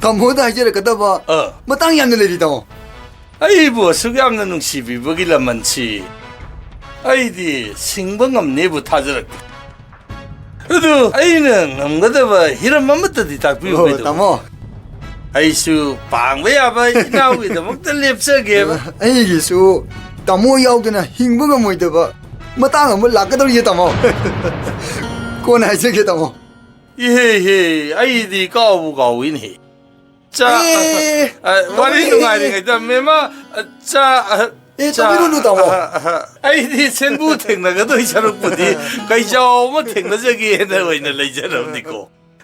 ꯇꯥꯃꯣꯗ ꯍꯥꯏꯖꯔꯛꯀꯗꯕ ꯃꯇꯥꯡ ꯌꯥꯝꯅ ꯂꯩꯔꯤ ꯇꯥꯃꯣ ꯑꯩꯕꯨ ꯑꯁꯨꯛ ꯌꯥꯝꯅ ꯅꯨꯡꯁꯤꯕꯤꯕꯒꯤ ꯂꯃꯟꯁꯤ ꯑꯩꯗꯤ ꯁꯤꯡꯕ ꯉꯝꯅꯦꯕꯨ ꯊꯥꯖꯔꯛꯇꯦ ꯑꯗꯨ ꯑꯩꯅ ꯉꯝꯒꯗꯕ ꯍꯤꯔꯝ ꯑꯃꯠꯇꯗꯤ ꯇꯥꯛꯄꯤꯌꯨ ꯇꯥꯃꯣ ꯑꯩꯁꯨ ꯄꯥꯡꯕ ꯌꯥꯕ ꯏꯅꯥꯎꯒꯤꯗꯃꯛꯇ ꯂꯦꯞꯆꯒꯦꯕ ꯑꯩꯒꯤꯁꯨ ꯇꯥꯃꯣ ꯌꯥꯎꯗꯅ ꯍꯤꯡꯕ ꯉꯝꯃꯣꯏꯗꯕ ꯃꯇꯥꯡ ꯑꯃ ꯂꯥꯛꯀꯗꯧꯔꯤꯌꯦ ꯇꯥꯃꯣ ꯀꯣꯟꯅ ꯍꯥꯏꯖꯒꯦ ꯇꯥꯃꯣ ꯏꯍꯦ ꯑꯩꯗꯤ ꯀꯥꯎꯕꯨ ꯀꯥꯎꯏꯅꯦ ꯋꯥꯔꯤ ꯅꯨꯡꯉꯥꯏꯔꯤꯉꯩꯗ ꯃꯦꯃꯥ ꯇꯧꯕꯤꯔꯨꯅꯨ ꯇꯥꯃꯣ ꯑꯩꯗꯤ ꯁꯦꯟꯕꯨ ꯊꯦꯡꯅꯒꯗꯣꯏ ꯁꯔꯨꯛꯄꯨꯗꯤ ꯀꯩꯖꯥꯎ ꯑꯃ ꯊꯦꯡꯅꯖꯒꯦꯅ ꯑꯣꯏꯅ ꯂꯩꯖꯔꯕꯅꯤꯀꯣ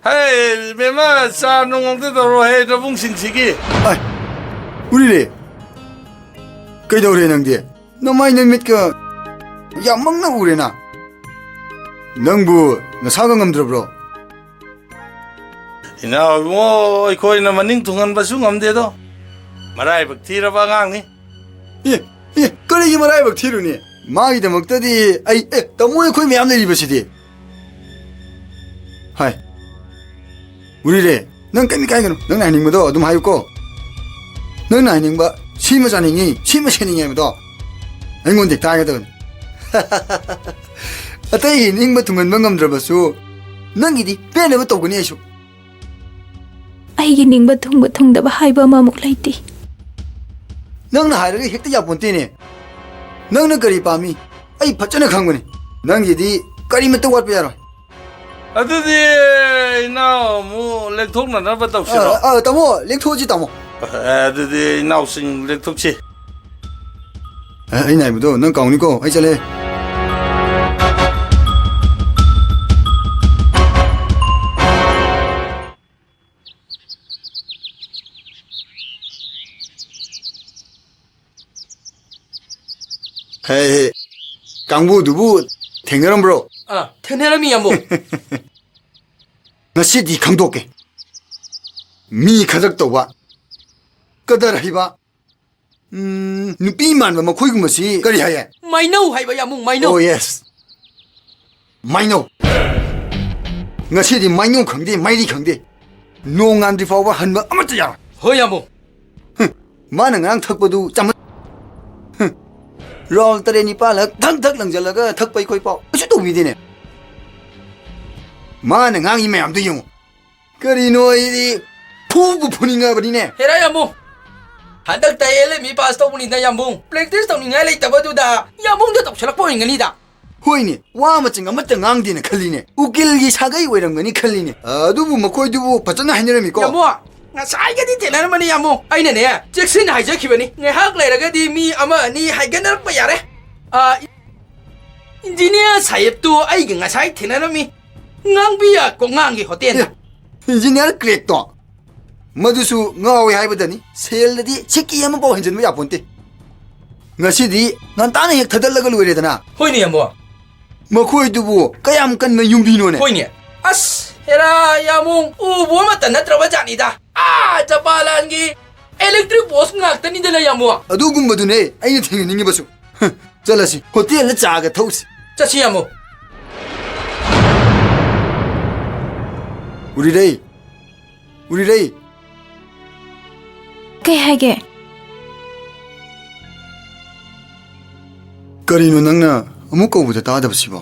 ꯍꯦ ꯃꯦꯃꯥ ꯆꯥ ꯅꯨꯡ ꯑꯝꯇ ꯇꯧꯔꯣꯍꯦ ꯅꯕꯨꯡꯁꯤꯡꯁꯤꯒꯤ 우리래 ꯀꯩꯗꯧꯔꯦ ꯅꯪꯗꯤ ꯅꯃꯥꯏ ꯅꯨꯃꯤꯠꯀ ꯌꯥꯝ ꯃꯪꯅ ꯎꯔꯦꯅ ꯅꯪꯕꯨ ꯅꯁꯥꯒ ꯉꯝꯗ꯭ꯔꯕ꯭ꯔꯣ ꯏꯅꯥꯎ ꯏꯕꯨꯡꯉꯣ ꯑꯩꯈꯣꯏꯅ ꯃꯅꯤꯡ ꯊꯨꯡꯍꯟꯕꯁꯨ ꯉꯝꯗꯦꯗꯣ ꯃꯔꯥꯏꯕꯛ ꯊꯤꯔꯕ ꯑꯉꯥꯡꯅꯤ ꯀꯔꯤꯒꯤ ꯃꯔꯥꯏꯕꯛ ꯊꯤꯔꯨꯅꯤ ꯃꯥꯒꯤꯗꯃꯛꯇꯗꯤ ꯑꯩ ꯇꯥꯃꯣ ꯑꯩꯈꯣꯏ ꯃꯌꯥꯝ ꯂꯩꯔꯤꯕꯁꯤꯗꯤ ꯍꯥꯏ 우리래 ꯅꯪ ꯀꯩꯝ ꯏꯀꯥꯏꯒꯅꯨ ꯅꯪꯅ ꯍꯥꯏꯅꯤꯡꯕꯗꯣ ꯑꯗꯨꯝ ꯍꯥꯏꯌꯨꯀꯣ ꯅꯪꯅ ꯍꯥꯏꯅꯤꯡꯕ ꯁꯤꯃ ꯆꯥꯅꯤꯡꯉꯤ ꯁꯤꯃ ꯁꯦꯠꯅꯤꯡꯉꯤ ꯍꯥꯏꯕꯗꯣ ꯑꯩꯉꯣꯟꯗ ꯍꯦꯛꯇ ꯍꯥꯏꯒꯗꯕꯅꯤ ꯑꯇꯩ ꯅꯤꯡꯕ ꯊꯨꯡꯍꯟꯕ ꯉꯝꯗ꯭ꯔꯕꯁꯨ ꯅꯪꯒꯤꯗꯤ ꯄꯦꯟꯅꯕ ꯇꯧꯒꯅꯤ ꯑꯩꯁꯨ ꯑꯩꯒꯤ ꯅꯤꯡꯕ ꯊꯨꯡꯕ ꯊꯨꯡꯗꯕ ꯍꯥꯏꯕ ꯑꯃꯃꯨꯛ ꯂꯩꯇꯦ ꯅꯪꯅ ꯍꯥꯏꯔꯒ ꯍꯦꯛꯇ ꯌꯥꯄꯣꯟꯇꯦꯅꯦ ꯅꯪꯅ ꯀꯔꯤ ꯄꯥꯝꯃꯤ ꯑꯩ ꯐꯖꯅ ꯈꯪꯕꯅꯤ ꯅꯪꯒꯤꯗꯤ ꯀꯔꯤꯃꯠꯇ ꯋꯥꯠꯄ ꯌꯥꯔꯣꯏ ꯑꯗꯨꯗꯤ ꯏꯅꯥꯎ ꯑꯃꯨꯛ ꯂꯦꯛꯊꯣꯛꯅꯅꯕ ꯇꯧꯁꯤꯔꯣ ꯇꯥꯃꯣ ꯂꯦꯛꯊꯣꯛꯑꯁꯤ ꯇꯥꯃꯣ ꯑꯗꯨꯗꯤ 이나우싱 렉톡치 ꯑꯩꯅ ꯍꯥꯏꯕꯗꯣ ꯅꯪ ꯀꯥꯎꯅꯤꯀꯣ ꯑꯩ ꯆꯠꯂꯦ ꯍꯦ ꯀꯥꯡꯕꯨꯗꯨꯕꯨ ꯊꯦꯡꯅꯔꯝꯕ꯭ꯔꯣ ꯊꯦꯡꯅꯔꯝꯃꯤ ꯌꯥꯝꯕꯣ ꯉꯁꯤꯗꯤ ꯈꯪꯗꯣꯛꯀꯦ ꯃꯤ ꯈꯗꯛ ꯇꯧꯕ ꯀꯗꯔ ꯍꯩꯕ ꯅꯨꯄꯤ ꯃꯥꯟꯕ ꯃꯈꯣꯏꯒꯨꯝꯕꯁꯤ ꯀꯔꯤ ꯍꯥꯏꯌꯦ ꯃꯥꯏꯅꯧ ꯍꯥꯏꯕ ꯌꯥꯝꯕꯨꯡ ꯃꯥꯏꯅꯧ ꯑꯣ ꯌꯦꯁ ꯃꯥꯏꯅꯧ ꯉꯁꯤꯗꯤ ꯃꯥꯏꯅꯧ ꯈꯪꯗꯦ ꯃꯥꯏꯔꯤ ꯈꯪꯗꯦ ꯅꯣꯡ ꯉꯥꯟꯗ꯭ꯔꯤ ꯐꯥꯎꯕ ꯍꯟꯕ ꯑꯃꯠꯇ ꯌꯥꯔꯣꯏ ꯍꯣꯏ ꯌꯥꯝꯕꯨꯡ ꯃꯥꯅ ꯉꯔꯥꯡ ꯊꯛꯄꯗꯨ ꯆꯥꯃ ꯔꯥꯎꯜ 7-9ꯂꯛ ꯊꯛ ꯂꯪꯖꯜꯂꯒ ꯊꯛꯄ ꯑꯩꯈꯣꯏ ꯄꯥꯎ ꯀꯩꯁꯨ ꯇꯧꯕꯤꯗꯦꯅꯦ ꯃꯥꯅ ꯉꯥꯡꯉꯤ ꯃꯌꯥꯝꯗꯣ ꯌꯦꯡꯉꯨ ꯀꯔꯤꯅꯣ ꯑꯩꯗꯤ ꯐꯨꯕꯨ ꯐꯨꯅꯤꯡꯉꯕꯅꯤꯅꯦ ꯍꯦꯔꯥ ꯌꯥꯝꯕꯨꯡ ꯍꯟꯗꯛꯇ LME ꯄꯥꯁ ꯇꯧꯕꯅꯤꯗ ꯌꯥꯝꯕꯨꯡ ꯄ꯭ꯔꯦꯛꯇꯤꯁ ꯇꯧꯅꯤꯡꯉꯥꯏ ꯂꯩꯇꯕꯗꯨꯗ ꯌꯥꯝꯕꯨꯡꯗ ꯇꯧꯁꯜꯂꯛꯄ ꯑꯣꯏꯔꯝꯒꯅꯤꯗ ꯍꯣꯏꯅꯦ ꯋꯥ ꯃꯆꯪ ꯑꯃꯠꯇ ꯉꯥꯡꯗꯦꯅ ꯈꯜꯂꯤꯅꯦ ꯎꯀꯤꯜꯒꯤ ꯁꯥꯒꯩ ꯑꯣꯏꯔꯝꯒꯅꯤ ꯈꯜꯂꯤꯅꯦ ꯑꯗꯨꯕꯨ ꯃꯈꯣꯏꯗꯨꯕꯨ ꯐꯖꯅ ꯍꯥꯏꯅꯔꯝꯃꯤꯀꯣ ꯌꯥꯝꯕꯨꯡ ꯉꯁꯥꯏꯒꯗꯤ ꯊꯦꯡꯅꯔꯝꯃꯅꯤ ꯌꯥꯝꯕꯨꯡ ꯑꯩꯅꯅꯦ ꯆꯦꯛꯁꯤꯟꯅ ꯍꯥꯏꯖꯈꯤꯕꯅꯤ ꯉꯥꯏꯍꯥꯛ ꯂꯩꯔꯒꯗꯤ ꯃꯤ ꯑꯃ ꯑꯅꯤ ꯍꯥꯏꯒꯠꯅꯔꯛꯄ ꯌꯥꯔꯦ इंजीनियर साहेब तो आईगे ngасai थेनरमी ngangbia ko ngangi hotel engineer crack तो मधुसु ngawi haibadani sel dadi chiki ama paw hinjin ya ponte ngasidi ngantana hek thadalaga loiredana hoini ambo makhoi dubu kayam kan na yumbino ne hoini as hera yamung ubo mata natraba jani da japalan gi electric post ngaktani dana yambo adugumadu ne aina thingingi basu चलसी होटल चागा थौस चसी यामो उरी रे ꯀꯩ ꯍꯥꯏꯒꯦ करीनो नंगना अमु कौबदा तादबसिबो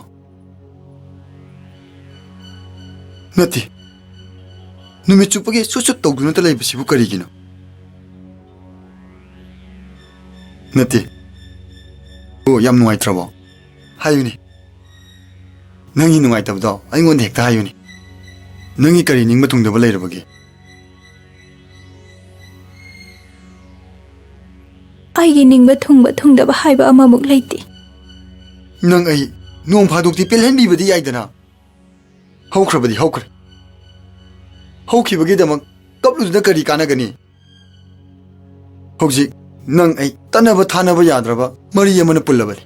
नति नुमित चुपगे सुसुत तौदुना त लैबसिबु करिगिनो नति ꯌꯥꯝ ꯅꯨꯡꯉꯥꯏꯇ꯭ꯔꯕꯣ ꯍꯥꯏꯌꯨꯅꯤ ꯅꯪꯒꯤ ꯅꯨꯡꯉꯥꯏꯇꯕꯗꯣ ꯑꯩꯉꯣꯟꯗ ꯍꯦꯛꯇ ꯍꯥꯏꯌꯨꯅꯤ ꯅꯪꯒꯤ ꯀꯔꯤ ꯅꯤꯡꯕ ꯊꯨꯡꯗꯕ ꯂꯩꯔꯕꯒꯦ ꯑꯩꯒꯤ ꯅꯤꯡꯕ ꯊꯨꯡꯕ ꯊꯨꯡꯗꯕ ꯍꯥꯏꯕ ꯑꯃꯃꯨꯛ ꯂꯩꯇꯦ ꯅꯪ ꯑꯩ ꯅꯣꯡ ꯐꯥꯗꯣꯛꯇꯤ ꯄꯦꯜꯍꯟꯕꯤꯕꯗꯤ ꯌꯥꯏꯗꯅ ꯍꯧꯈ꯭ꯔꯕꯗꯤ ꯍꯧꯈ꯭ꯔꯦ ꯍꯧꯈꯤꯕꯒꯤꯗꯃꯛ ꯀꯞꯂꯨꯗꯨꯅ ꯀꯔꯤ ꯀꯥꯟꯅꯒꯅꯤ ꯍꯧꯖꯤꯛ ꯅꯪ ꯑꯩ ꯇꯠꯅꯕ ꯊꯥꯅꯕ ꯌꯥꯗ꯭ꯔꯕ ꯃꯔꯤ ꯑꯃꯅ ꯄꯨꯜꯂꯕꯅꯤ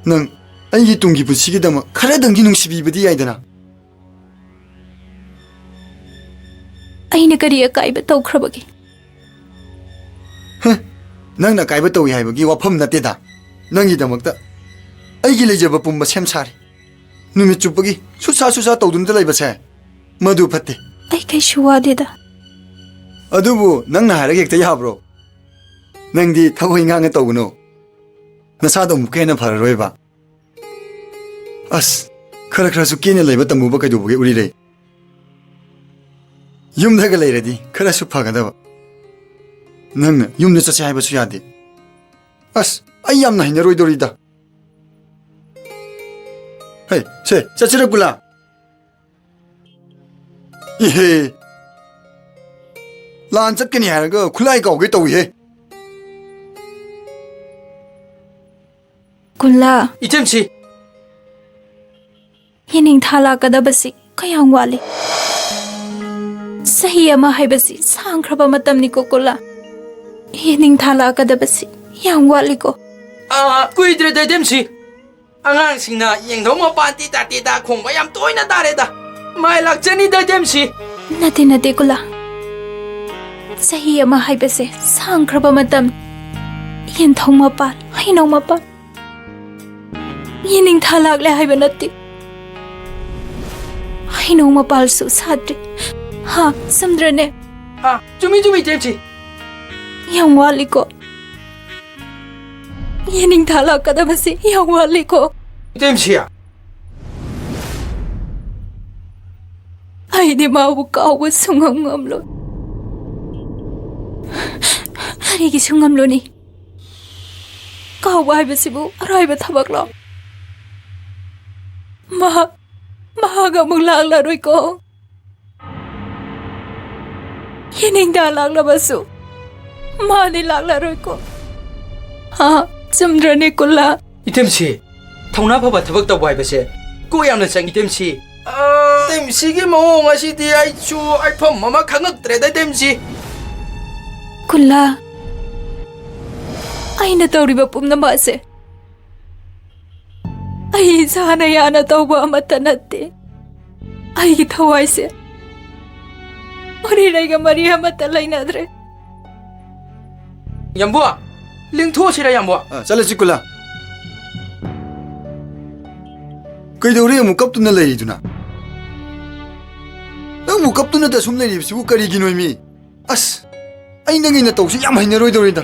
ꯅꯪ ꯑꯩꯒꯤ ꯇꯨꯡꯒꯤ ꯄꯨꯟꯁꯤꯒꯤꯗꯃꯛ ꯈꯔꯗꯪꯗꯤ ꯅꯨꯡꯁꯤꯕꯤꯕꯗꯤ ꯌꯥꯏꯗꯅ ꯑꯩꯅ ꯀꯔꯤ ꯑꯀꯥꯏꯕ ꯇꯧꯈ꯭ꯔꯕꯒꯦ ꯅꯪꯅ ꯑꯀꯥꯏꯕ ꯇꯧꯏ ꯍꯥꯏꯕꯒꯤ ꯋꯥꯐꯝ ꯅꯠꯇꯦꯗ ꯅꯪꯒꯤꯗꯃꯛꯇ ꯑꯩꯒꯤ ꯂꯩꯖꯕ ꯄꯨꯝꯕ ꯁꯦꯝ ꯁꯥꯔꯤ ꯅꯨꯃꯤꯠ ꯆꯨꯞꯄꯒꯤ ꯁꯨꯠꯁꯥ ꯇꯧꯗꯨꯅꯇ ꯂꯩꯕꯁꯦ ꯃꯗꯨ ꯐꯠꯇꯦ ꯑꯩ ꯀꯩꯁꯨ ꯋꯥꯗꯦꯗ ꯑꯗꯨꯕꯨ ꯅꯪꯅ ꯍꯥꯏꯔꯒ ꯍꯦꯛꯇ ꯌꯥꯕ꯭ꯔꯣ ꯅꯪꯗꯤ ꯊꯕꯛ ꯏꯪꯈꯥꯡꯒ ꯇꯧꯒꯅꯨ ꯅꯁꯥꯗꯣ ꯑꯃꯨꯛꯀ ꯍꯦꯟꯅ ꯐꯔꯔꯣꯏꯕ ꯑꯁ ꯈꯔꯁꯨ ꯀꯦꯅ ꯂꯩꯕ ꯇꯝꯃꯨꯕ ꯀꯩꯗꯧꯕꯒꯤ ꯎꯔꯤꯔꯦ ꯌꯨꯝꯗꯒ ꯂꯩꯔꯗꯤ ꯈꯔꯁꯨ ꯐꯒꯗꯕ ꯅꯪꯅ ꯌꯨꯝꯗ ꯆꯠꯁꯦ ꯍꯥꯏꯕꯁꯨ ꯌꯥꯗꯦ ꯑꯁ ꯑꯩ ꯌꯥꯝꯅ ꯍꯩꯅꯔꯣꯏꯗꯧꯔꯤꯗ ꯍꯦ ꯁꯦ ꯆꯠꯁꯤꯔ ꯀꯨꯂꯥ 이헤 ꯂꯥꯟ ꯆꯠꯀꯅꯤ ꯍꯥꯏꯔꯒ ꯈꯨꯠꯂꯥꯏ ꯀꯥꯎꯒꯦ ꯇꯧꯏꯍꯦ ꯀꯨꯜꯂꯥ 이템씨 ꯌꯦꯅꯤꯡꯊꯥ ꯂꯥꯛꯀꯗꯕꯁꯤ ꯀꯌꯥꯝ ꯋꯥꯠꯂꯤ ꯆꯍꯤ ꯑꯃ ꯍꯥꯏꯕꯁꯤ ꯁꯥꯡꯈ꯭ꯔꯕ ꯃꯇꯝꯅꯤꯀꯣ ꯀꯨꯜꯂꯥ ꯌꯦꯅꯤꯡꯊꯥ ꯂꯥꯛꯀꯗꯕꯁꯤ ꯌꯥꯝ ꯋꯥꯠꯂꯤꯀꯣ ꯀꯨꯏꯗ꯭ꯔꯦꯗ 이템씨 ꯑꯉꯥꯡꯁꯤꯡꯅ ꯌꯦꯡꯊꯧ ꯃꯄꯥꯟ ꯇꯦꯇꯥ ꯇꯦꯇꯥ ꯈꯣꯡꯕ ꯌꯥꯝ ꯇꯣꯏꯅ ꯇꯥꯔꯦꯗ ꯃꯥꯏ ꯂꯥꯛꯆꯅꯤꯗ 이템씨 ꯅꯠꯇꯦ ꯀꯨꯜꯂꯥ ꯆꯍꯤ ꯑꯃ ꯍꯥꯏꯕꯁꯦ ꯁꯥꯡꯈ꯭ꯔꯕ ꯃꯇꯝ ꯌꯦꯟꯊꯧ ꯃꯄꯥꯟ ꯍꯩꯅꯧ ꯃꯄꯥꯟ ꯌꯦꯅꯤꯡꯊꯥ ꯂꯥꯛꯂꯦ ꯍꯥꯏꯕ ꯅꯠꯇꯦ ꯍꯩꯅꯧ ꯃꯄꯥꯜꯁꯨ ꯁꯥꯠꯇ꯭ꯔꯤ ꯍꯥ ꯆꯨꯝꯗ꯭ꯔꯅꯦ ꯆꯨꯝꯃꯤ 이템씨 ꯌꯥꯝ ꯋꯥꯠꯂꯤꯀꯣ ꯌꯦꯅꯤꯡꯊꯥ ꯂꯥꯛꯀꯗꯕꯁꯤ ꯌꯥꯝ ꯋꯥꯠꯂꯤꯀꯣ 이템씨야 ꯑꯩꯗꯤ ꯃꯥꯕꯨ ꯀꯥꯎꯕ ꯁꯨꯡꯉꯝ ꯉꯝꯂꯣꯏ ꯀꯔꯤꯒꯤꯁꯨ ꯉꯝꯂꯣꯅꯤ ꯀꯥꯎꯕ ꯍꯥꯏꯕꯁꯤꯕꯨ ꯑꯔꯥꯏꯕ ꯊꯕꯛꯂꯣ ꯃꯍꯥꯛ ꯑꯃꯨꯛ ꯂꯥꯛꯂꯔꯣꯏꯀꯣ ꯌꯦꯅꯤꯡꯊꯥ ꯂꯥꯛꯂꯕꯁꯨ ꯃꯥꯗꯤ ꯂꯥꯛꯂꯔꯣꯏꯀꯣ ꯆꯨꯝꯗ꯭ꯔꯅꯦ ꯀꯨꯜꯂꯥ 이템씨 ꯊꯧꯅꯥ ꯐꯕ ꯊꯕꯛ ꯇꯧꯕ ꯍꯥꯏꯕꯁꯦ ꯀꯣ ꯌꯥꯝꯅ ꯆꯪꯏ 이템씨 이템씨ꯒꯤ ꯃꯑꯣꯡ ꯑꯁꯤꯗꯤ ꯑꯩꯁꯨ ꯍꯥꯏꯐꯝ ꯑꯃ ꯈꯪꯉꯛꯇ꯭ꯔꯦꯗ 이템씨 ꯀꯨꯜꯂꯥ ꯑꯩꯅ ꯇꯧꯔꯤꯕ ꯄꯨꯝꯅꯃꯛ ꯑꯁꯦ ꯑꯩ ꯏꯁꯥꯅ ꯌꯥꯅ ꯇꯧꯕ ꯑꯃꯠꯇ ꯅꯠꯇꯦ ꯑꯩꯒꯤ ꯊꯋꯥꯏꯁꯦ ꯎꯔꯤꯔꯩꯒ ꯃꯔꯤ ꯑꯃꯠꯇ ꯂꯩꯅꯗ꯭ꯔꯦ ꯌꯥꯝꯕꯨ ꯂꯤꯡꯊꯣꯛꯑꯁꯤꯔ ꯌꯥꯝꯕꯨ ꯆꯠꯂꯁꯤ ꯀꯨꯂꯥ ꯀꯩꯗꯧꯔꯦ ꯑꯃꯨꯛ ꯀꯞꯇꯨꯅ ꯂꯩꯔꯤꯗꯨꯅ ꯅꯪꯕꯨ ꯀꯞꯇꯨꯅꯇ ꯁꯨꯝ ꯂꯩꯔꯤꯕꯁꯤꯕꯨ ꯀꯔꯤꯒꯤꯅꯣꯃꯤ ꯑꯁ ꯑꯩ ꯅꯪꯒꯤꯅ ꯇꯧꯁꯤ ꯌꯥꯝ ꯍꯩꯅꯔꯣꯏꯗꯧꯔꯤꯗ